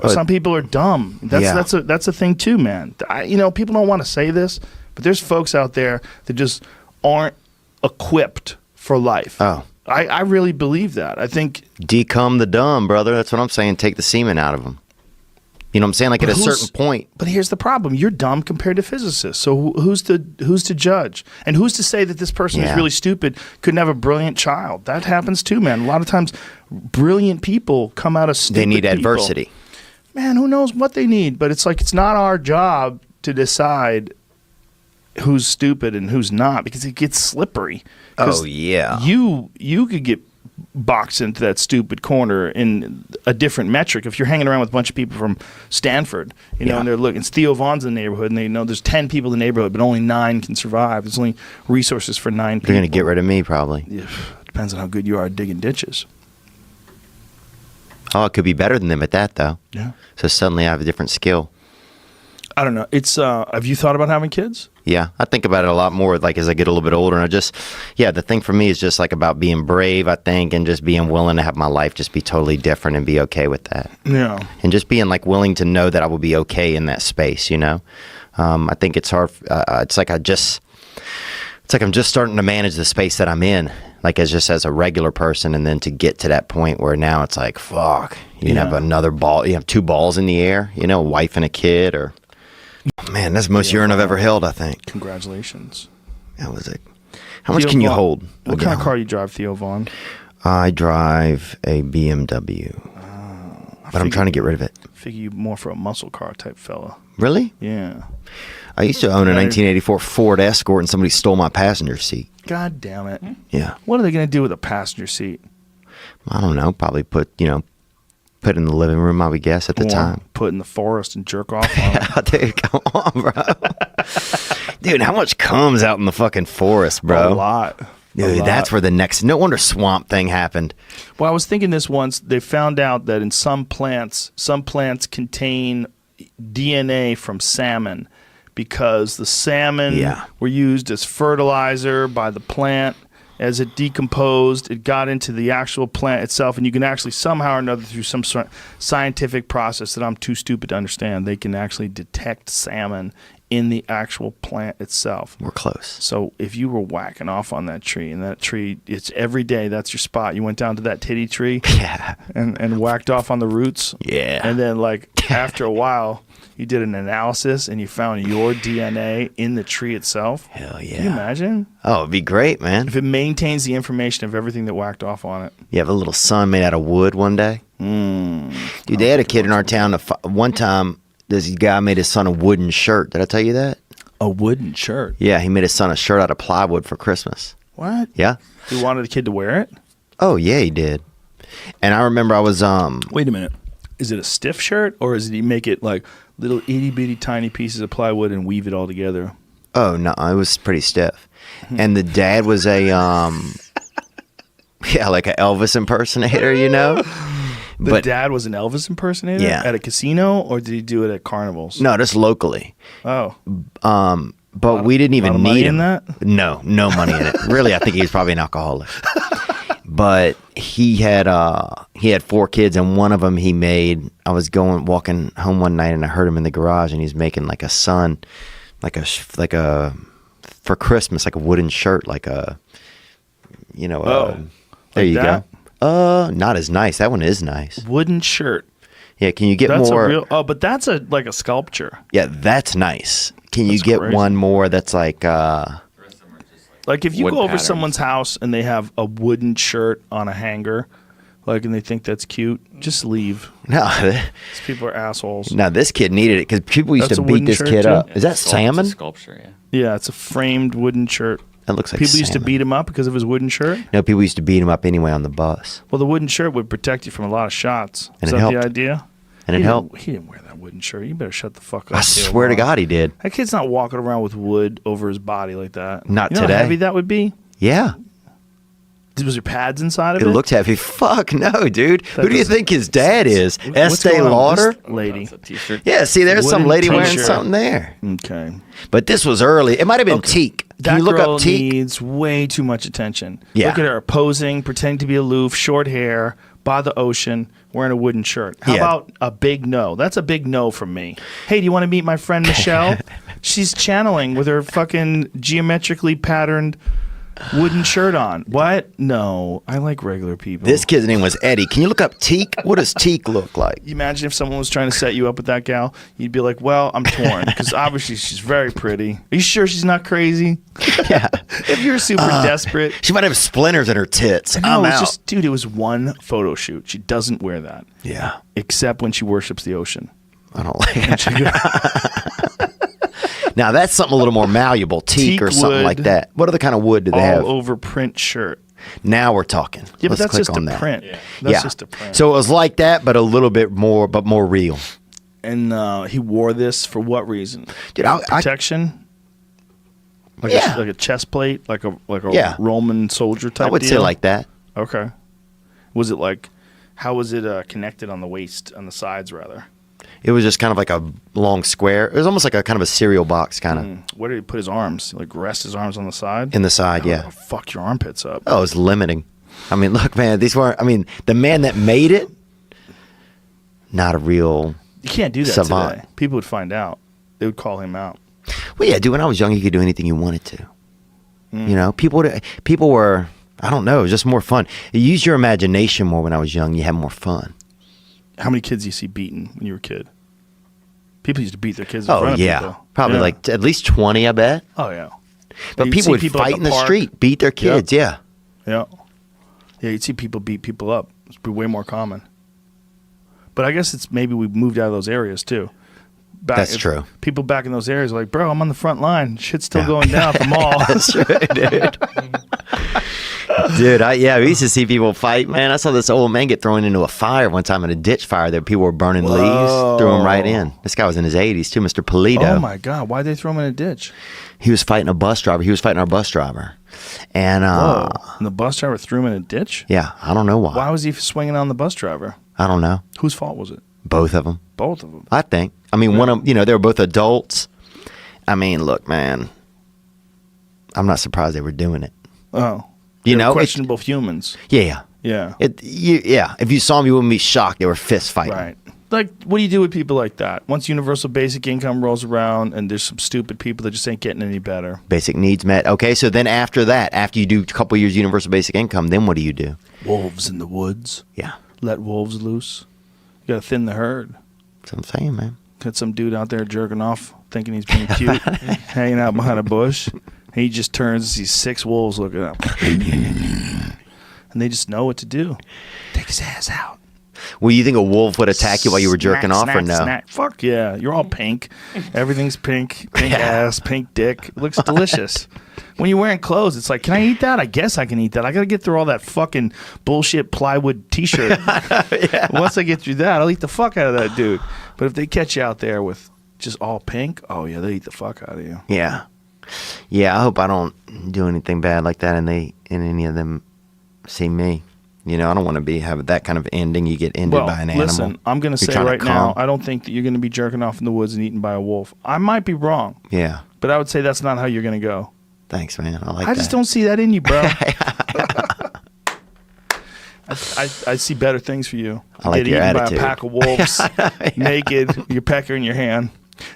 Some people are dumb. That's a thing too, man. People don't want to say this, but there's folks out there that just aren't equipped for life. Oh. I really believe that. I think Decum the dumb, brother. That's what I'm saying. Take the semen out of them. You know what I'm saying? Like at a certain point. But here's the problem. You're dumb compared to physicists. So who's to judge? And who's to say that this person who's really stupid couldn't have a brilliant child? That happens too, man. A lot of times brilliant people come out of stupid They need people. adversity. Man, who knows what they need? But it's like it's not our job to decide who's stupid and who's not because it gets slippery. Oh, yeah. You could get boxed into that stupid corner in a different metric if you're hanging around with a bunch of people from Stanford, and they're looking. It's Theo Vaughn's in the neighborhood, and they know there's 10 people in the neighborhood, but only 9 can survive. There's only resources for 9 people. They're going to get rid of me, probably. Yeah, depends on how good you are at digging ditches. Oh, it could be better than them at that, though. Yeah. So suddenly I have a different skill. I don't know. It's have you thought about having kids? Yeah, I think about it a lot more like as I get a little bit older. And the thing for me is just like about being brave, I think, and just being willing to have my life just be totally different and be okay with that. Yeah. And just being like willing to know that I will be okay in that space, I think it's hard. It's like I'm just starting to manage the space that I'm in, like as a regular person. And then to get to that point where now it's like, fuck, you have another ball, you have 2 balls in the air, a wife and a kid or... Man, that's the most urine I've ever held, I think. Congratulations. That was it. How much can you hold? What kind of car do you drive, Theo Vaughn? I drive a BMW. But I'm trying to get rid of it. Figure you more for a muscle car type fella. Really? Yeah. I used to own a 1984 Ford Escort and somebody stole my passenger seat. God damn it. Yeah. What are they going to do with a passenger seat? I don't know. Probably put in the living room, I would guess, at the time. Put in the forest and jerk off on it. Dude, come on, bro. Dude, how much comes out in the fucking forest, bro? A lot. Dude, that's where no wonder Swamp Thing happened. Well, I was thinking this once. They found out that in some plants contain DNA from salmon because the salmon were used as fertilizer by the plant. As it decomposed, it got into the actual plant itself, and you can actually somehow or another through some sort of scientific process that I'm too stupid to understand, they can actually detect salmon in the actual plant itself. We're close. So if you were whacking off on that tree, and that tree, it's every day, that's your spot. You went down to that titty tree and whacked off on the roots. Yeah. And then like after a while, you did an analysis and you found your DNA in the tree itself. Hell yeah. Can you imagine? Oh, it'd be great, man. If it maintains the information of everything that whacked off on it. You have a little son made out of wood one day. Dude, they had a kid in our town. One time, this guy made his son a wooden shirt. Did I tell you that? A wooden shirt? Yeah, he made his son a shirt out of plywood for Christmas. What? Yeah. You wanted the kid to wear it? Oh, yeah, he did. And I remember I was Wait a minute. Is it a stiff shirt, or is it you make it like little itty bitty tiny pieces of plywood and weave it all together? Oh no, it was pretty stiff. And the dad was a yeah, like an Elvis impersonator, you know? The dad was an Elvis impersonator? Yeah. At a casino, or did he do it at carnivals? No, just locally. Oh. But we didn't even lot of need money him. in that? No money in it. Really, I think he was probably an alcoholic. But he had 4 kids, and one of them he made. I was walking home one night, and I heard him in the garage, and he's making like a son, like a for Christmas, like a wooden shirt, like a, you know. There like you that? go. Not as nice. That one is nice. Wooden shirt. Yeah, can you get That's more? a real. Oh, but that's like a sculpture. Yeah, that's nice. Can you That's get crazy. one more that's like? Like if you Wood go over patterns. someone's house and they have a wooden shirt on a hanger, like, and they think that's cute, just leave. No, These people are assholes. no. This kid needed it because people used That's to a beat wooden this shirt, kid too? up. Is that It's a salmon? sculpture, yeah. Yeah, it's a framed wooden shirt. That looks like People used to salmon. beat him up because of his wooden shirt. No, people used to beat him up anyway on the bus, Well, the wooden shirt would protect you from a lot of shots. And Is it that the helped. idea? and it He helped. didn't- He didn't wear that wooden shirt. You better shut the fuck up. I Theo swear to Vaughn. God, he did. That kid's not walking around with wood over his body like that. Not you know today. How heavy that would be? Yeah, Was there pads inside of it it? looked heavy. Fuck no, dude. That Who do you doesn't- think his dad is? What's Estee going on with Lauder? this lady? That's a t-shirt. Yeah, see, there's some Wooden lady wearing t-shirt. something there. Okay. But this was early. It might have been teak. Can That you look girl up teak? needs way too much attention. Yeah. Look at her posing, pretending to be aloof, short hair, by the ocean, wearing a wooden shirt. How Yeah. about a big no? That's a big no from me. Hey, do you want to meet my friend Michelle? She's channeling with her fucking geometrically patterned wooden shirt on. What? No, I like regular people. This kid's name was Eddie. Can you look up teak? What does teak look like? You imagine if someone was trying to set you up with that gal, you'd be like, well, I'm torn because obviously she's very pretty. Are you sure she's not crazy? Yeah. If you're super desperate. She might have splinters in her tits. No, I'm it was out. just, dude, it was one photo shoot. She doesn't wear that Yeah. except when she worships the ocean. I don't like it. Now that's something a little more malleable, teak or Teak something wood. like that. What other kind of wood do they All have? over print shirt. Now we're talking. Yeah, but Let's that's click just on a that. print. That's Yeah. just a print. So it was like that, but a little bit more, but more real. And he wore this for what reason? Dude, I- Protection? Like, Yeah. like a chest plate? Like a Yeah. Roman soldier type I would deal? say like that. Okay. Was it like, how was it connected on the waist, on the sides rather? It was just kind of like a long square. It was almost like a kind of a cereal box kind of Where did he put his arms? Like rest his arms on the side? in the side, yeah. Oh, fuck your armpits up. Oh, it was limiting. I mean, look, man, these weren't, I mean, the man that made it, not a real, You can't do that savant. today. People would find out. They would call him out. well, yeah, dude, when I was young, you could do anything you wanted to. You know, people were, I don't know, it was just more fun. You use your imagination more when I was young. You had more fun. How many kids do you see beaten when you were a kid? People used to beat their kids in Oh, front of yeah. people. Probably Yeah. like at least 20, I bet. Oh, yeah. But You'd people see would people at fight the in the park. street, beat their kids, yeah. Yeah. Yeah, you'd see people beat people up. It's way more common. But I guess it's maybe we moved out of those areas too. That's true. People back in those areas are like, bro, I'm on the front line. Shit's still Yeah. going down at the mall. That's right, dude. Dude, we used to see people fight, man. I saw this old man get thrown into a fire one time in a ditch fire. There, people were burning leaves, threw him right in. This guy was in his 80s too, Mr. Polito. Oh my God. Why'd they throw him in a ditch? He was fighting a bus driver. He was fighting our bus driver. And, Whoa. And the bus driver threw him in a ditch? yeah, I don't know why. Why was he swinging on the bus driver? I don't know. Whose fault was it? Both of them, Both of them. I think. I mean, one of them, they were both adults. I mean, look, man, I'm not surprised they were doing it. Oh. You They're know, questionable humans. Yeah. Yeah. Yeah. If you saw them, you wouldn't be shocked. They were fist fighting. Right. Like, what do you do with people like that? Once universal basic income rolls around and there's some stupid people that just ain't getting any better. Basic needs met. Okay, so then after that, after you do a couple years universal basic income, then what do you do? Wolves in the woods. Yeah. Let wolves loose. You got to thin the herd. That's what I'm saying, man. Got some dude out there jerking off, thinking he's being cute, hanging out behind a bush. He just turns, sees 6 wolves looking up. And they just know what to do. Take his ass out. Well, you think a wolf would attack you while you were jerking off or no? Snack. Fuck yeah. You're all pink. Everything's pink. Pink ass, pink dick. It looks delicious. When you're wearing clothes, it's like, can I eat that? I guess I can eat that. I got to get through all that fucking bullshit plywood t-shirt. Once I get through that, I'll eat the fuck out of that dude. But if they catch you out there with just all pink, oh yeah, they'll eat the fuck out of you. Yeah. Yeah, I hope I don't do anything bad like that and any of them see me. You know, I don't want to have that kind of ending. You get ended by an animal. Listen, I'm going to say right now, I don't think that you're going to be jerking off in the woods and eaten by a wolf. I might be wrong. Yeah. But I would say that's not how you're going to go. Thanks, man. I like that. I just don't see that in you, bro. I see better things for you. I like get your eaten attitude. by a pack of wolves, naked, your pecker in your hand.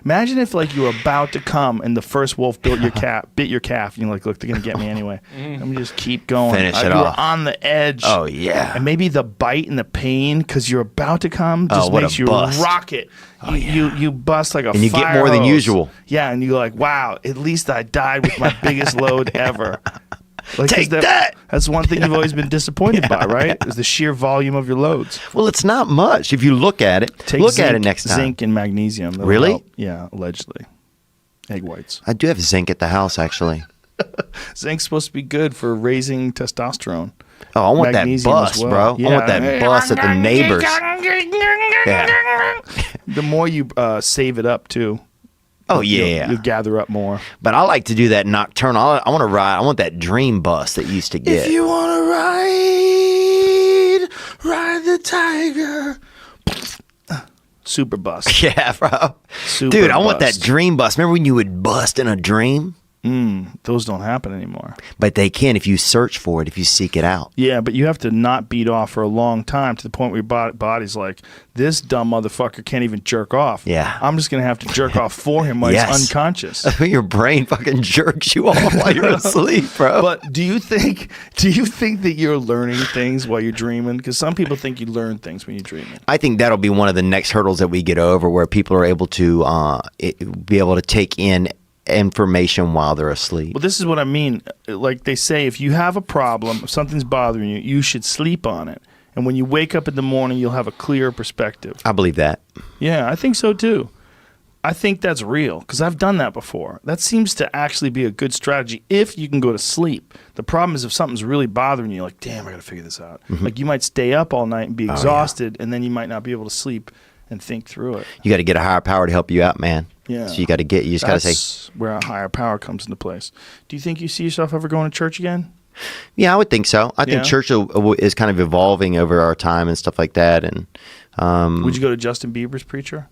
Imagine if like you were about to come and the first wolf bit your calf, and you're like, look, they're gonna get me anyway. Let me just keep going. Finish it you off. were on the edge. Oh yeah. And maybe the bite and the pain because you're about to come just what a makes you bust. rocket. You bust like a And you get fire more than hose. usual. Yeah, and you're like, wow, at least I died with my biggest load ever. Like, Take that! That's one thing you've always been disappointed by, right? Is the sheer volume of your loads. Well, it's not much if you look at it. Look at it next time. Zinc and magnesium. That'll Really? help. Yeah, allegedly. Egg whites. I do have zinc at the house, actually. Zinc's supposed to be good for raising testosterone. Oh, I want that Magnesium as bust, well. bro. Yeah. I want that bust at the neighbors. Yeah. The more you save it up, too. Oh, yeah. You'll gather up more. But I like to do that nocturnal. I want to ride. I want that dream bus that you used to get. If you want to ride the tiger. Super bust. Yeah, bro. Super Dude, I want that bust. dream bus. Remember when you would bust in a dream? Those don't happen anymore. But they can if you search for it, if you seek it out. Yeah, but you have to not beat off for a long time to the point where your body's like, this dumb motherfucker can't even jerk off. Yeah. I'm just going to have to jerk off for him while he's Yes. unconscious. Your brain fucking jerks you off while you're asleep, bro. But do you think that you're learning things while you're dreaming? Because some people think you learn things when you're dreaming. I think that'll be one of the next hurdles that we get over, where people are able to be able to take in information while they're asleep. Well, this is what I mean. Like they say, if you have a problem, if something's bothering you, you should sleep on it. And when you wake up in the morning, you'll have a clearer perspective. I believe that. Yeah, I think so too. I think that's real because I've done that before. That seems to actually be a good strategy if you can go to sleep. The problem is if something's really bothering you, like, damn, I got to figure this out. Like you might stay up all night and be exhausted, and then you might not be able to sleep and think through it. You got to get a higher power to help you out, man. Yeah. So you just got to say, That's where a higher power comes into place. Do you think you see yourself ever going to church again? yeah, I would think so. I think Yeah. church is kind of evolving over our time and stuff like that. And Would you go to Justin Bieber's preacher?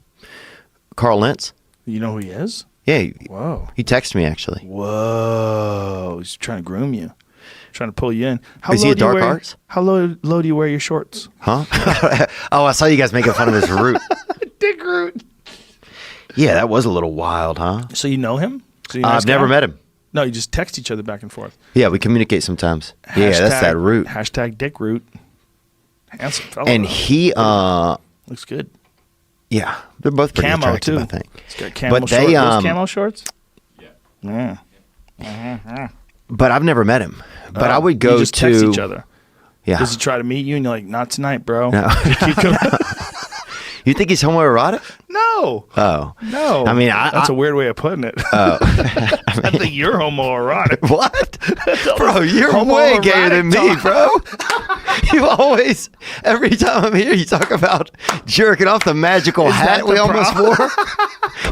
Carl Lentz, You know who he is? yeah, Whoa. he texted me actually. Whoa. He's trying to groom you. Trying to pull you in. How Is he low a do you dark wear- arts? How low do you wear your shorts? Huh? Oh, I saw you guys making fun of his root. Dick root. Yeah, that was a little wild, huh? So you know him? So you a nice I've never guy? met him. No, you just text each other back and forth. Yeah, we communicate sometimes. Yeah, that's that root. Hashtag dick root. Handsome fellow. And though. he, Looks good. yeah, they're both pretty Camo attractive, too. I think. He's got camo But shorts. they, Those camo shorts? Yeah. But I've never met him. But I would You go just to text each other. Yeah. Does he try to meet you and you're like, not tonight, bro? No. Keep coming. You think he's homoerotic? No. Oh. No. I mean, that's a weird way of putting it. I think you're homoerotic. What? Bro, you're Homoerotic way gayer than me, talk. bro. You always, every time I'm here, you talk about jerking off the magical Is hat that we the almost wore.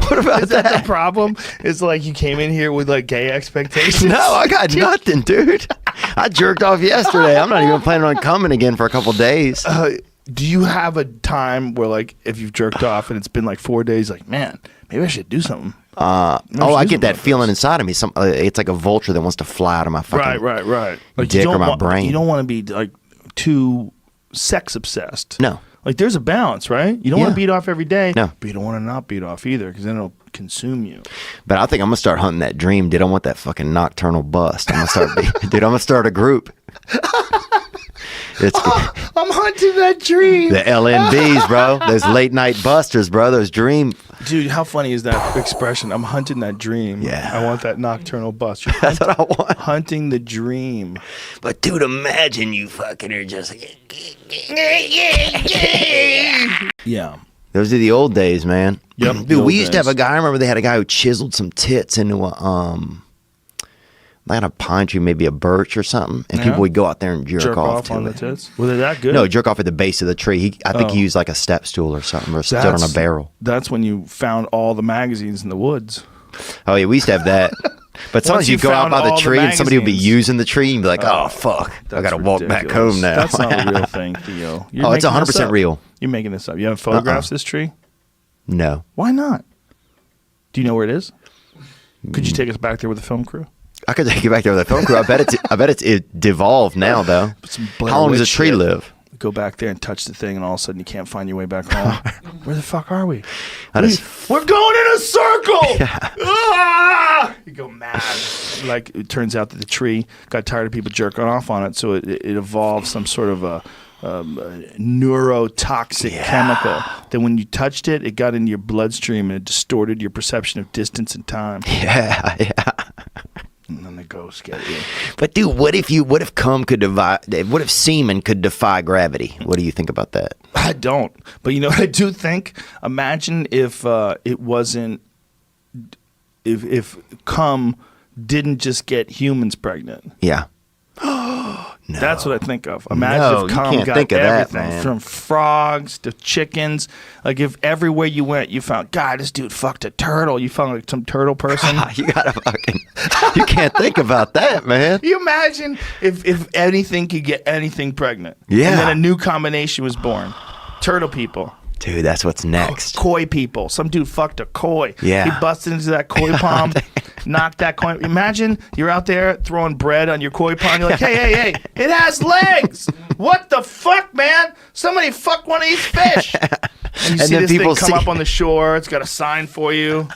What about Is that the problem? Is like you came in here with like gay expectations? No, I got nothing, dude. I jerked off yesterday. I'm not even planning on coming again for a couple days. Do you have a time where like if you've jerked off and it's been like 4 days, like, man, maybe I should do something? I get that feeling inside of me. It's like a vulture that wants to fly out of my fucking Right. Like dick you don't or my want, brain. You don't want to be like too sex obsessed. No. Like there's a balance, right? You don't want Yeah. to beat off every day. No. But you don't want to not beat off either because then it'll consume you. But I think I'm gonna start hunting that dream, dude. I want that fucking nocturnal bust. I'm gonna start, dude. I'm gonna start a group. It's I'm hunting that dream. The LNBs, bro. Those late night busters, bro. Those dream. Dude, how funny is that expression? I'm hunting that dream. Yeah. I want that nocturnal bust. You're That's what I want. hunting the dream. But dude, imagine you fucking are just. Yeah. Those are the old days, man. Yep, the Dude, old we used to have days. a guy. I remember they had a guy who chiseled some tits into a not a pine tree, maybe a birch or something, and Yeah. people would go out there and jerk off to on it. the tits. Were they that good? No, jerk off at the base of the tree. I think Oh. he used like a step stool or something, or stood on a That's- barrel. That's when you found all the magazines in the woods. Oh yeah, we used to have that. But sometimes you you go out found by the all the tree and somebody will be magazines. using the tree and be like, "Oh fuck, I That's got to walk back ridiculous. home now." That's not a real thing, Theo. You're Oh, it's making 100% this up. real. You're making this up. You have photographs of this tree? No, Why not? Do you know where it is? Could you take us back there with the film crew? I could take you back there with a film crew. I bet it devolved now though. Some Blair How long does a Witch tree shit. live? Go back there and touch the thing, and all of a sudden you can't find your way back home. Where the fuck are we? I just- We're going in a circle. Ah! You go mad. Like it turns out that the tree got tired of people jerking off on it, so it evolved some sort of a neurotoxic chemical that when you touched it, it got into your bloodstream and it distorted your perception of distance and time. Yeah, yeah. And then the ghosts get you. But dude, what if cum could what if semen could defy gravity? What do you think about that? I don't. But you know what I do think? Imagine if it wasn't if cum didn't just get humans pregnant. Yeah. No. That's what I think of. Imagine No, if you cum can't got think of that, everything man. from frogs to chickens. Like if everywhere you went, you found, God, this dude fucked a turtle. You found like some turtle person. You gotta fucking. You can't think about that, man. You imagine if anything could get anything pregnant. Yeah. And then a new combination was born. Turtle people. Dude, that's what's next. Koi people. Some dude fucked a koi. Yeah. He busted into that koi palm, knocked that koi. Imagine you're out there throwing bread on your koi palm. You're like, hey, it has legs. What the fuck, man? Somebody fuck one of these fish. And you And see then this people thing come see- up on the shore. It's got a sign for you.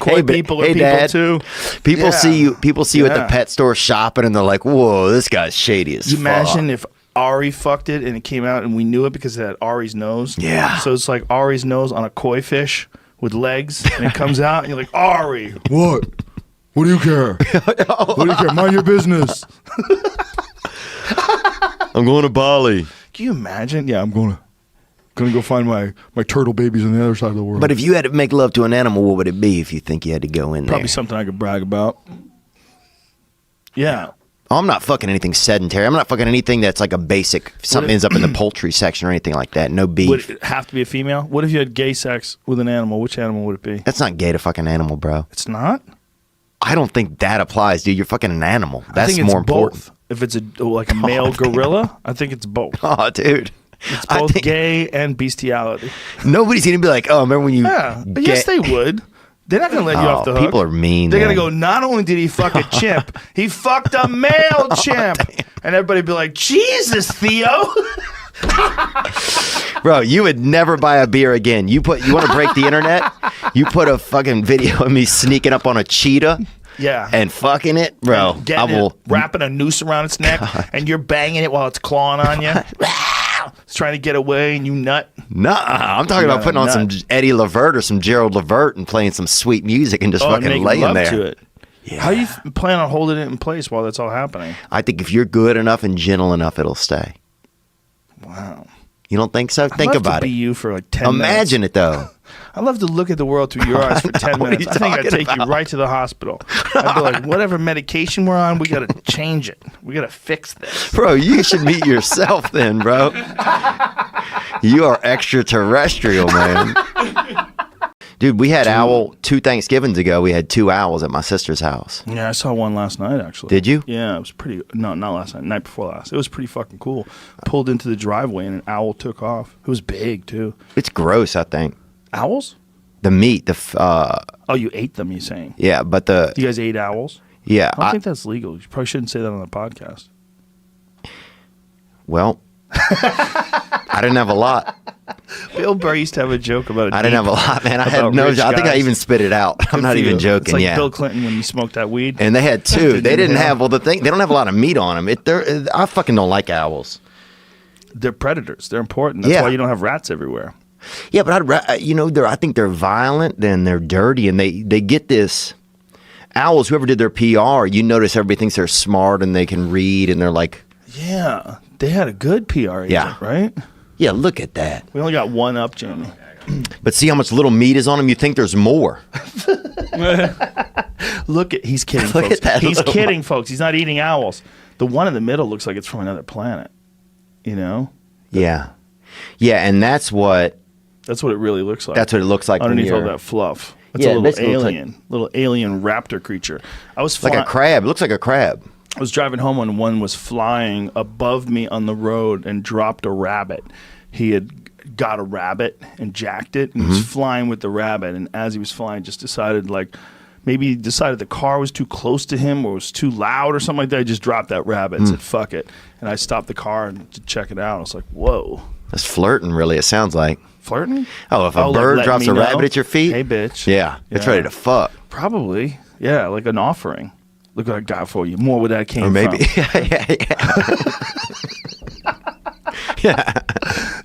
Koi Hey, people are hey, people Dad. too. People Yeah. see you. People see you at the Yeah. pet store shopping, and they're like, "Whoa, this guy's shady as You fuck." imagine if Ari fucked it and it came out and we knew it because it had Ari's nose. Yeah. So it's like Ari's nose on a koi fish with legs and it comes out and you're like, Ari. What? What do you care? What do you care? Mind your business. I'm going to Bali. Can you imagine? Yeah, I'm Gonna go find my turtle babies on the other side of the world. But if you had to make love to an animal, what would it be? If you think you had to go in probably there, something I could brag about. Yeah. Oh, I'm not fucking anything sedentary. I'm not fucking anything that's like a basic. Something ends up in the poultry section or anything like that. No beef. Would it have to be a female? What if you had gay sex with an animal? Which animal would it be? That's not gay to fucking animal, bro. It's not? I don't think that applies, dude. You're fucking an animal. I That's think it's more important. both. If it's like a male gorilla, I think it's both. Oh, dude. It's I both think gay and bestiality. nobody's gonna be like, oh, remember when you? Yeah, but yes, they would. They're not going to let you Oh, off the hook. people are mean, They're going to man. go, not only did he fuck a chimp, he fucked a male chimp. And everybody be like, Jesus, Theo. Bro, you would never buy a beer again. You want to break the internet? You put a fucking video of me sneaking up on a cheetah Yeah. and fucking it, bro. I Getting will. it, wrapping a noose around its neck, and you're banging it while it's clawing on you. It's trying to get away, and you nut. Nah, I'm talking about putting on some Eddie Levert or some Gerald Levert and playing some sweet music and just and fucking making laying love there. to it. Yeah. How do you plan on holding it in place while that's all happening? I think if you're good enough and gentle enough, it'll stay. Wow. You don't think so? Think I'd love about to it. be you for like 10 minutes. Imagine it though. I'd love to look at the world through your eyes for 10 What are minutes. you I think I'd talking take you about? right to the hospital. I'd be like, whatever medication we're on, we got to change it. We got to fix this. Bro, you should meet yourself then, bro. You are extraterrestrial, man. Dude, we had owl 2 Thanksgivings ago. We had 2 owls at my sister's house. Yeah, I saw one last night, actually. Did you? Yeah, it was pretty. No, not last night. Night before last. It was pretty fucking cool. Pulled into the driveway and an owl took off. It was big, too. It's gross, I think. Owls? The meat, Oh, you ate them, you saying? yeah, but You guys ate owls? yeah. I don't think that's legal. You probably shouldn't say that on the podcast. Well, I didn't have a lot. Bill Burr used to have a joke about it. I didn't have a lot, man. I had about no. rich I think I guys. even spit it out. I'm not even joking. It's like yeah. Bill Clinton when he smoked that weed. And they had 2. They didn't Yeah. have. Well, the thing, they don't have a lot of meat on them. I fucking don't like owls. They're predators. They're important. That's Yeah. why you don't have rats everywhere. Yeah, but I think they're violent and they're dirty, and they get this. Owls, whoever did their PR, you notice everybody thinks they're smart and they can read, and they're like, Yeah, they had a good PR agent, Yeah. right? yeah, look at that. We only got one up, Jamie. But see how much little meat is on them? You think there's more. He's kidding, Look folks. at that He's little kidding, folks. He's not eating owls. The one in the middle looks like it's from another planet. You know? Yeah. Yeah, and that's what That's what it really looks like. it looks like when underneath all you're that fluff. It's Yeah, a it little basically looks like- little alien raptor creature. I was like a crab. It looks like a crab. I was driving home when one was flying above me on the road and dropped a rabbit. He had got a rabbit and jacked it and Mm-hmm. was flying with the rabbit. And as he was flying, just decided maybe he decided the car was too close to him or was too loud or something like that. He just dropped that rabbit and said, fuck it. And I stopped the car to check it out. I was like, whoa. That's flirting, really, it sounds like. Flirting? Oh, if a like bird letting drops me a know. rabbit at your feet? Hey, bitch. Yeah, it's Yeah. ready to fuck. Probably. Yeah, like an offering. Look what I got for you. More where that came Or maybe. from. Yeah.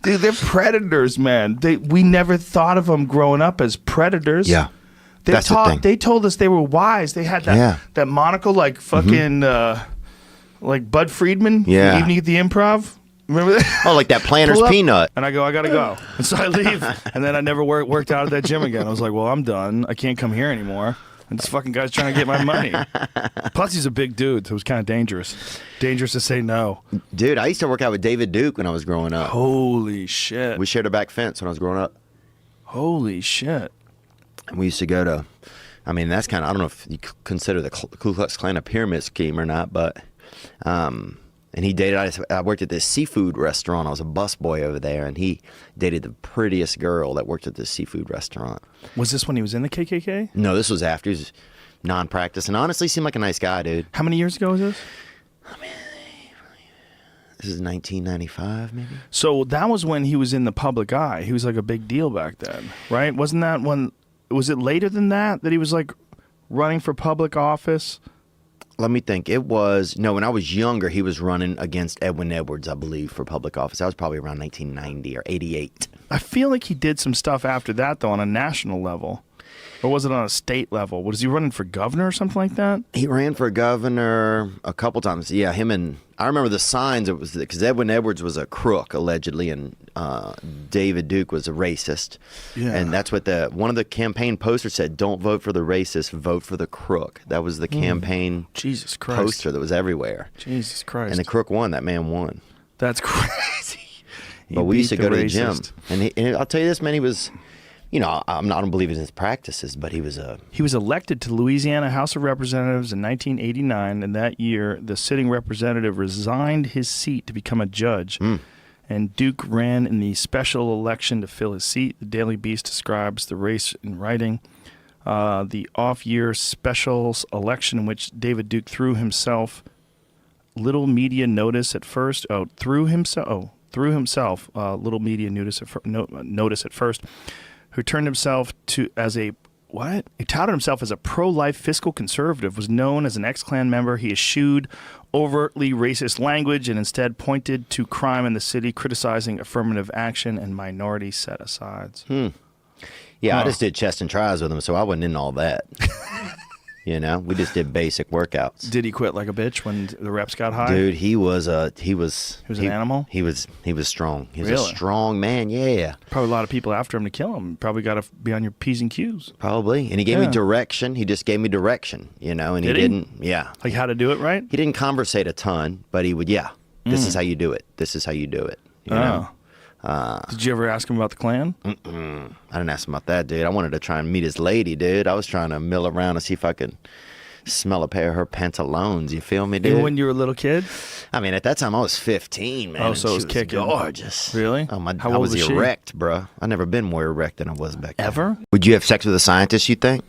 Dude, they're predators, man. We never thought of them growing up as predators. Yeah. That's the thing. They told us they were wise. They had that Yeah. Mm-hmm. that monocle like fucking like Bud Friedman. Yeah. Evening at the Improv. Remember that? Oh, like that Planter's Pull up, peanut. And I go, I gotta go. And so I leave. And then I never worked out at that gym again. I was like, well, I'm done. I can't come here anymore. And this fucking guy's trying to get my money. Plus, he's a big dude, so it was kind of dangerous. Dangerous to say no. Dude, I used to work out with David Duke when I was growing up. Holy shit. We shared a back fence when I was growing up. Holy shit. And we used to go to, I mean, that's kind of, I don't know if you consider the Ku Klux Klan a pyramid scheme or not, but, and he dated, I worked at this seafood restaurant. I was a busboy over there, and he dated the prettiest girl that worked at this seafood restaurant. Was this when he was in the KKK? No, this was after. He was non-practice, and honestly seemed like a nice guy, dude. How many years ago was this? This is 1995, maybe? So that was when he was in the public eye. He was like a big deal back then, right? Wasn't that when, was it later than that he was like running for public office? Let me think. It was, no, when I was younger, he was running against Edwin Edwards, I believe, for public office. That was probably around 1990 or 88. I feel like he did some stuff after that, though, on a national level. Or was it on a state level? Was he running for governor or something like that? He ran for governor a couple times. Yeah, him and I remember the signs. It was because Edwin Edwards was a crook allegedly, and David Duke was a racist. Yeah. And that's what one of the campaign posters said: "Don't vote for the racist, vote for the crook." That was the campaign Jesus Christ. poster that was everywhere. Jesus Christ. And the crook won. That man won. That's crazy. He But we used to beat go to the gym, racist. and I'll tell you this, man. He was, you know, I don't believe in his practices, but he was a. He was elected to Louisiana House of Representatives in 1989, and that year the sitting representative resigned his seat to become a judge. And Duke ran in the special election to fill his seat. The Daily Beast describes the race in writing. The off-year specials election in which David Duke threw himself little media notice at first. Threw himself little media notice at first. Who turned himself to as a what? He touted himself as a pro-life fiscal conservative, was known as an ex-Klan member. He eschewed overtly racist language and instead pointed to crime in the city, criticizing affirmative action and minority set-asides. Yeah, I just did chest and tries with him, so I wasn't in all that. You know, we just did basic workouts. Did he quit like a bitch when the reps got high? Dude, he was an animal? He was strong. He was Really? a strong man. Yeah, Probably a lot of people after him to kill him. Probably got to be on your P's and Q's. probably. And he gave me Yeah. direction. He just gave me direction, you know. And Did he he? didn't. Yeah, Like how to do it right? he didn't conversate a ton, but he would. Yeah, this is how you do it. This is how you do it. You know. Did you ever ask him about the Klan? I didn't ask him about that, dude. I wanted to try and meet his lady, dude. I was trying to mill around and see if I could smell a pair of her pantalones. You feel me, dude? Even when you were a little kid? I mean, at that time I was 15, man. Oh, and so it she was kicking. gorgeous. Really? Oh, How I old was was she? erect, bro. I never been more erect than I was back then. Ever? Would you have sex with a scientist? You think?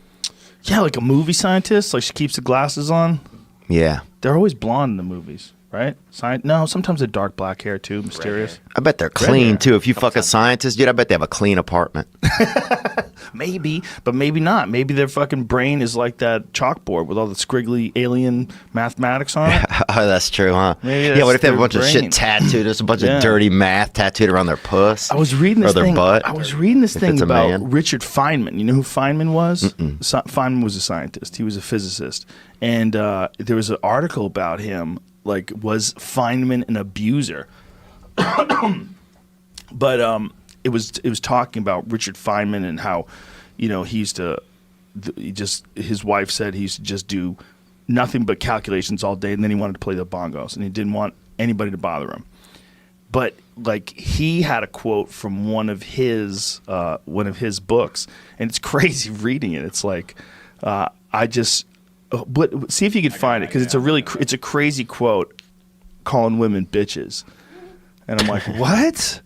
Yeah, like a movie scientist. Like she keeps the glasses on. Yeah. They're always blonde in the movies. right? No, sometimes they're dark black hair too, mysterious. I bet they're clean hair. too. If you fuck a scientist, dude, I bet they have a clean apartment. Maybe, but maybe not. Maybe their fucking brain is like that chalkboard with all the squiggly alien mathematics on it. Oh, that's true, huh? Maybe Yeah, that's what if they have a their bunch of brain. shit tattooed? There's a bunch Yeah. of dirty math tattooed around their puss. I was reading or this their thing. butt. I was reading this if thing it's a about man. Richard Feynman. You know who Feynman was? Feynman was a scientist. He was a physicist, and there was an article about him. Like, was Feynman an abuser? But it was talking about Richard Feynman and how, he used to, his wife said he used to just do nothing but calculations all day, and then he wanted to play the bongos, and he didn't want anybody to bother him. But like, he had a quote from one of his books, and it's crazy reading it. It's like, but see if you could find it, because it's a crazy quote, calling women bitches, and I'm like, what?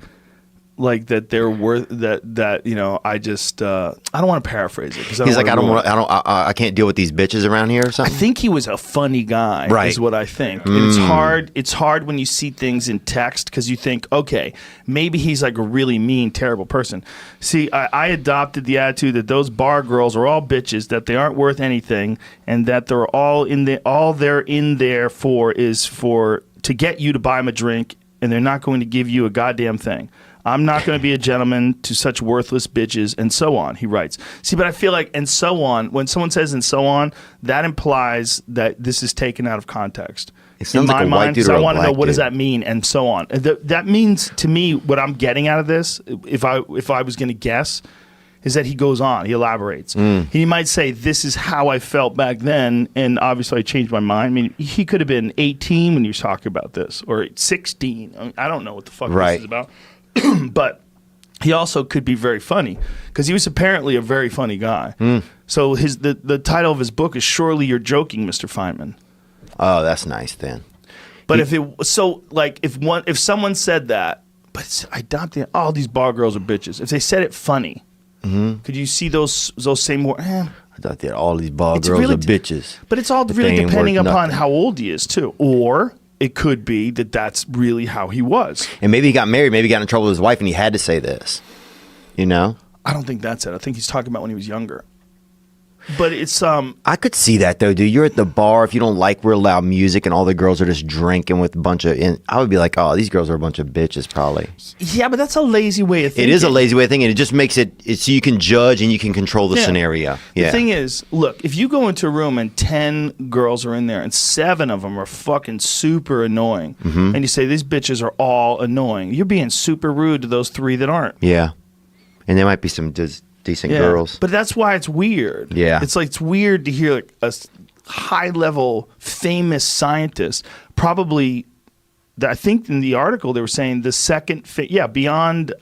Like that they're worth that I don't want to paraphrase it because He's like, I can't deal with these bitches around here or I something. think he was a funny guy, Right. is what I think. And it's hard when you see things in text because you think, okay, maybe he's like a really mean, terrible person. See, I adopted the attitude that those bar girls are all bitches, that they aren't worth anything, and that they're all they're in there for is to get you to buy them a drink, and they're not going to give you a goddamn thing. I'm not going to be a gentleman to such worthless bitches, and so on, he writes. See, but I feel like, and so on, when someone says and so on, that implies that this is taken out of context. It sounds in like my a white mind, dude 'cause or I a want to know, black what does dude. that mean, and so on. That means, to me, what I'm getting out of this, if I was going to guess, is that he goes on, he elaborates. He might say, this is how I felt back then, and obviously I changed my mind. I mean, he could have been 18 when he was talking about this, or 16. I mean, I don't know what the fuck Right. this is about. But he also could be very funny, because he was apparently a very funny guy. So the title of his book is Surely You're Joking, Mr. Feynman. Oh, that's nice then. But if someone said that, but I adopted all these bar girls are bitches. If they said it funny, could you see those same words? I thought that all these ball It's girls really are bitches. But it's all But really they ain't depending worth upon nothing. how old he is too, or it could be that that's really how he was. And maybe he got married, maybe he got in trouble with his wife, and he had to say this. You know? I don't think that's it. I think he's talking about when he was younger. But it's I could see that though, dude. You're at the bar, if you don't like real loud music and all the girls are just drinking with a bunch of, and I would be like, oh, these girls are a bunch of bitches probably. yeah, but that's a lazy way of thinking. It is a lazy way of thinking. It just makes it so you can judge and you can control the Yeah. scenario. Yeah. The thing is, look, if you go into a room and 10 girls are in there and 7 of them are fucking super annoying, and you say these bitches are all annoying, you're being super rude to those 3 that aren't. Yeah. And there might be some decent girls. But that's why it's weird. Yeah. It's like, it's weird to hear like a high level famous scientist, probably, I think in the article they were saying the second, beyond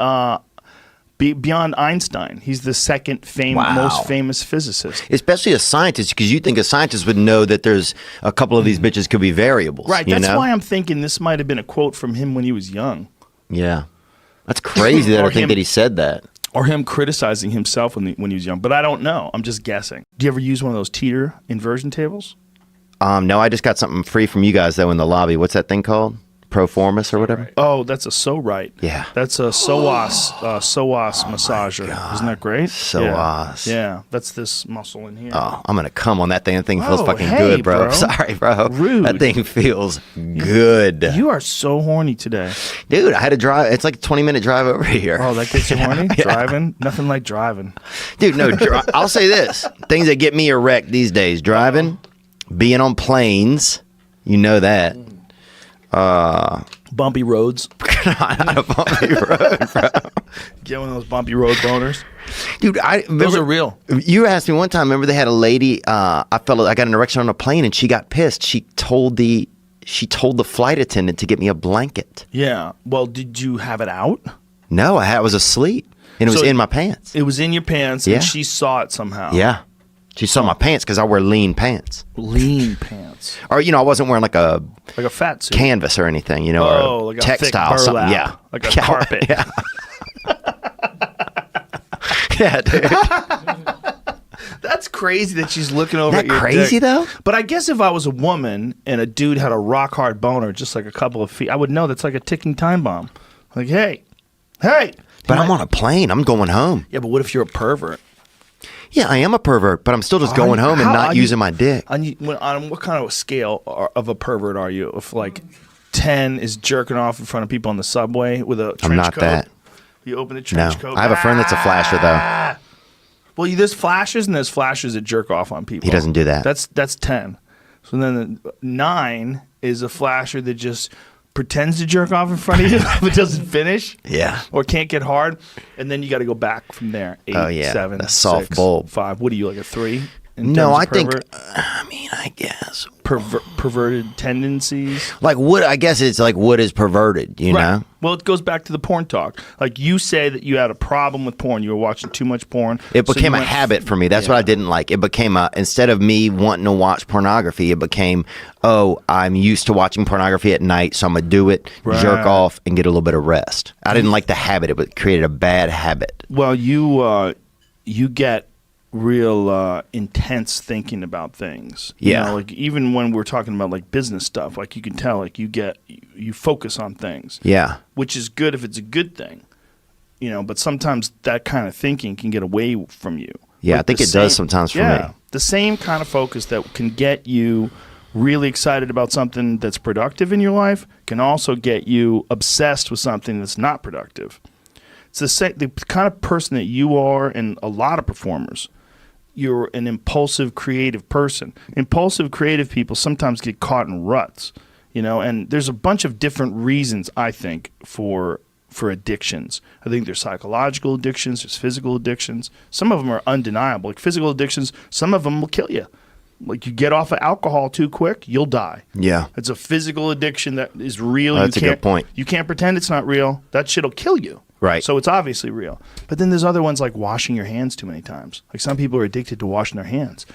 Einstein. He's the second Wow. most famous physicist. Especially a scientist, because you think a scientist would know that there's a couple of these bitches could be variables. Right. You That's know? why I'm thinking this might have been a quote from him when he was young. Yeah. That's crazy that Or I think him- that he said that. Or him criticizing himself when he was young. But I don't know. I'm just guessing. Do you ever use one of those teeter inversion tables? No, I just got something free from you guys though in the lobby. What's that thing called? Proformis or whatever? Oh, that's a So Right. Yeah. That's a Psoas massager. Isn't that great? Psoas. Yeah, that's this muscle in here. Oh, I'm gonna come on that thing. That thing feels Oh, fucking hey, good, bro. bro. Sorry, bro. Rude. That thing feels good. You are so horny today. Dude, I had to drive. It's like a 20-minute drive over here. Oh, that gets you horny? Yeah. Driving? Nothing like driving. Dude, no, I'll say this. Things that get me erect these days. Driving, being on planes. You know that. Bumpy roads. Not a bumpy road, bro. Get one of those bumpy road boners. Dude, I remember, Those are real. You asked me one time, remember they had a lady, I got an erection on a plane and she got pissed. She told the flight attendant to get me a blanket. Yeah. Well, did you have it out? No, I was asleep and it was So in my pants. It was in your pants, Yeah. and she saw it somehow. Yeah. She saw my pants because I wear lean pants. Lean pants. Or, I wasn't wearing like a Like a fat suit. canvas or anything, Oh, or like a textile, thick something. burlap, Yeah. like a carpet. Yeah. Yeah, dude. That's crazy that she's looking over Isn't at that your crazy, dick. though? But I guess if I was a woman and a dude had a rock hard boner just like a couple of feet, I would know that's like a ticking time bomb. Like, hey. But I'm on a plane. I'm going home. Yeah, but what if you're a pervert? Yeah, I am a pervert, but I'm still just going home and not using my dick. On what kind of a scale of a pervert are you? If like 10 is jerking off in front of people on the subway with a trench coat. I'm not that. You open the trench No. coat. I have a friend that's a flasher, though. Well, there's flashers and there's flashers that jerk off on people. He doesn't do that. That's 10. So then 9 is a flasher that just pretends to jerk off in front of you but doesn't finish. Yeah. Or can't get hard. And then you got to go back from there. 8, Oh, yeah. 7, A soft 6, bulb. 5. What are you, like a 3? No, I think, I guess. Perverted tendencies. Like, what, I guess it's like, what is perverted, you know? Well, it goes back to the porn talk. Like, you say that you had a problem with porn. You were watching too much porn. It so became you a went- habit for me. That's what I didn't like. It became instead of me wanting to watch pornography, it became, I'm used to watching pornography at night, so I'm going to do it, jerk off, and get a little bit of rest. I didn't like the habit. It created a bad habit. Well, you get real intense thinking about things. Yeah. You know, like even when we're talking about like business stuff, like you can tell, like you focus on things. Yeah. Which is good if it's a good thing. You know, but sometimes that kind of thinking can get away from you. Yeah, Like I think the it does sometimes for me. The same kind of focus that can get you really excited about something that's productive in your life can also get you obsessed with something that's not productive. It's the kind of person that you are, and a lot of performers. You're an impulsive, creative person. Impulsive, creative people sometimes get caught in ruts, you know. And there's a bunch of different reasons, I think, for addictions. I think there's psychological addictions, there's physical addictions. Some of them are undeniable. Like physical addictions, some of them will kill you. Like you get off of alcohol too quick, you'll die. Yeah. It's a physical addiction that is real. That's a good point. You can't pretend it's not real. That shit'll kill you. Right. So it's obviously real. But then there's other ones like washing your hands too many times. Like some people are addicted to washing their hands.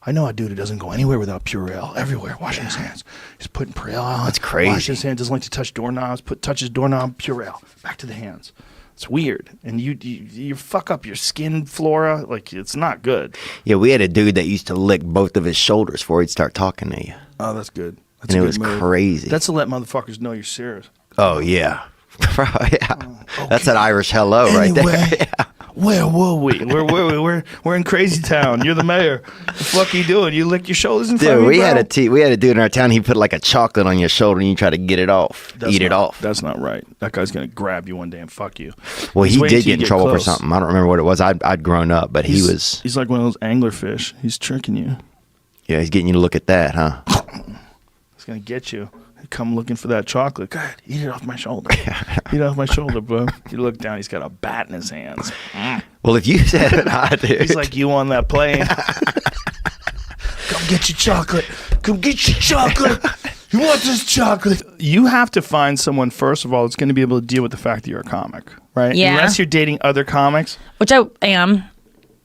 I know a dude who doesn't go anywhere without Purell. Everywhere, washing his hands. He's putting Purell on. That's crazy. Washing his hands, doesn't like to touch doorknobs. Touches doorknob, Purell. Back to the hands. It's weird. And you fuck up your skin flora. Like, it's not good. Yeah, we had a dude that used to lick both of his shoulders before he'd start talking to you. Oh, that's good. That's And a it good was move. crazy. That's to let motherfuckers know you're serious. Oh, yeah. Yeah. That's an Irish hello right there. Yeah. Where were we? We're in Crazy Town. You're the mayor. The fuck are you doing? You lick your shoulders in front of Dude, me, we bro? had a dude in our town. He put like a chocolate on your shoulder and you try to get it off, eat it off. That's not right. That guy's gonna grab you one day and fuck you. Well, He's he waiting did till you get in trouble close. for something. I don't remember what it was. I'd grown up, but he was. He's like one of those anglerfish. He's tricking you. Yeah, he's getting you to look at that, huh? He's gonna get you. Come looking for that chocolate. Go ahead, eat it off my shoulder. Eat it off my shoulder, bro. You look down. He's got a bat in his hands. Well, if you said it, I did. He's like you on that plane. Come get your chocolate. Come get your chocolate. You want this chocolate? You have to find someone, first of all, that's going to be able to deal with the fact that you're a comic, right? Yeah. Unless you're dating other comics. Which I am.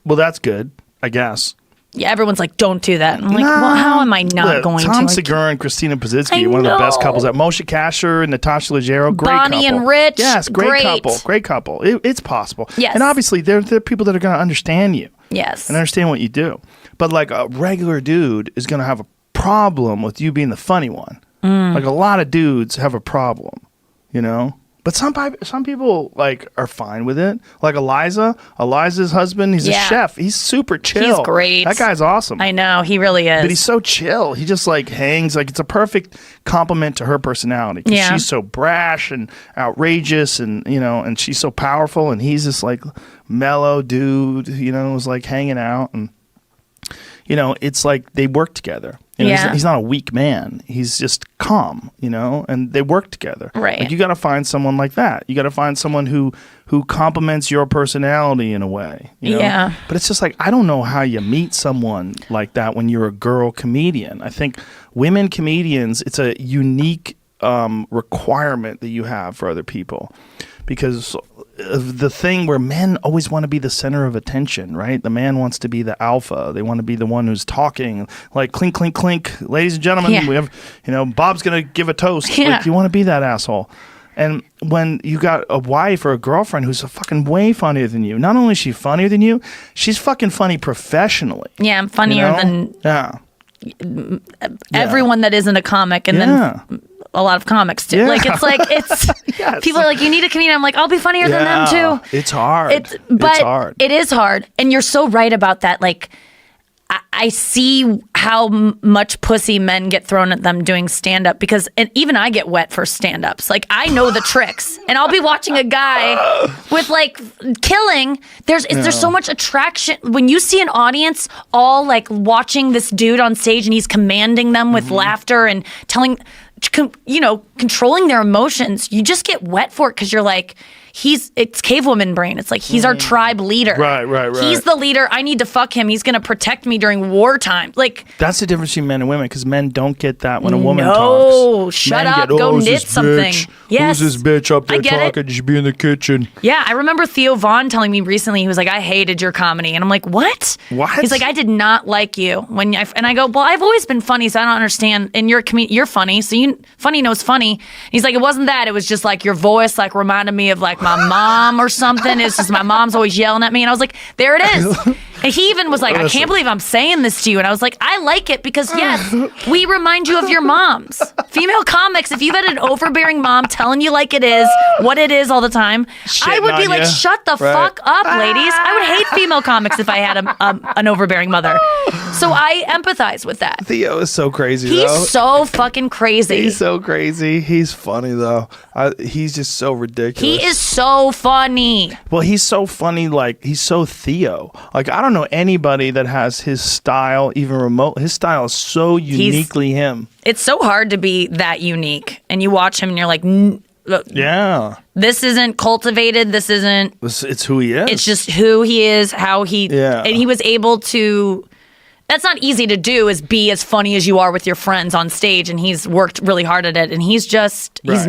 Well, that's good, I guess. Yeah, everyone's like, don't do that. I'm like, well, how am I not Look, going Tom to? Segura and Christina Pazitsky, I one of the best know. couples. At Moshe Kasher and Natasha Leggero, great Bonnie couple. and Rich, Yes, great great. couple. It's possible. Yes. And obviously, they're people that are going to understand you. Yes. And understand what you do. But like a regular dude is going to have a problem with you being the funny one. Like a lot of dudes have a problem, you know? But some people like are fine with it. Like Eliza's husband, he's a Yeah. chef. He's super chill. He's great. That guy's awesome. I know, he really is. But he's so chill. He just like hangs. Like it's a perfect compliment to her personality. 'Cause Yeah. she's so brash and outrageous, and you know, and she's so powerful, and he's this like mellow dude. You know, who's like hanging out, and you know, it's like they work together. You know, Yeah. he's not a weak man. He's just calm, you know, and they work together. Right. Like you got to find someone like that. You got to find someone who complements your personality in a way. You know? Yeah. But it's just like, I don't know how you meet someone like that when you're a girl comedian. I think women comedians, it's a unique requirement that you have for other people. Because of the thing where men always want to be the center of attention, right? The man wants to be the alpha. They want to be the one who's talking, like clink, clink, clink. Ladies and gentlemen, Yeah. we have, you know, Bob's going to give a toast. Yeah. Like, you want to be that asshole. And when you got a wife or a girlfriend who's fucking way funnier than you, not only is she funnier than you, she's fucking funny professionally. Yeah, I'm funnier than everyone that isn't a comic, and then a lot of comics too. Like it's people are like, you need a comedian. I'm like, I'll be funnier than them too. It's hard. It's hard. It is hard, and you're so right about that. Like, I see how much pussy men get thrown at them doing stand-up because even I get wet for stand-ups. Like, I know the tricks. And I'll be watching a guy with, like, killing. There's so much attraction. When you see an audience all, like, watching this dude on stage and he's commanding them with laughter and controlling their emotions, you just get wet for it because you're like, it's cavewoman brain. It's like, he's our tribe leader. Right. He's the leader. I need to fuck him. He's going to protect me during wartime. Like, that's the difference between men and women, because men don't get that when a woman talks. No, shut up. Go knit something. Yes. Who's this bitch up there talking? You should be in the kitchen. Yeah, I remember Theo Vaughn telling me recently, he was like, I hated your comedy. And I'm like, what? He's like, I did not like you. And I go, well, I've always been funny, so I don't understand. And you're funny, so funny knows funny. And he's like, it wasn't that. It was just like your voice like reminded me of like my mom or something. It's just my mom's always yelling at me. And I was like, there it is. And he even was like, I can't believe I'm saying this to you. And I was like, I like it because, yes, we remind you of your moms. Female comics, if you've had an overbearing mom telling you like it is, what it is all the time, I would be like, shut the fuck up, ladies. I would hate female comics if I had an overbearing mother. So I empathize with that. Theo is so crazy, He's so fucking crazy. He's so crazy. He's funny, though. He's just so ridiculous. He is so funny. Well, he's so funny, like, he's so Theo. Like, I don't know anybody that has his style, even remote. His style is so uniquely him. It's so hard to be that unique. And you watch him and you're like, yeah. This isn't cultivated. This isn't. It's who he is. It's just who he is, how he. Yeah. And he was able to. That's not easy to do, is be as funny as you are with your friends on stage. And he's worked really hard at it. And he's nailed it.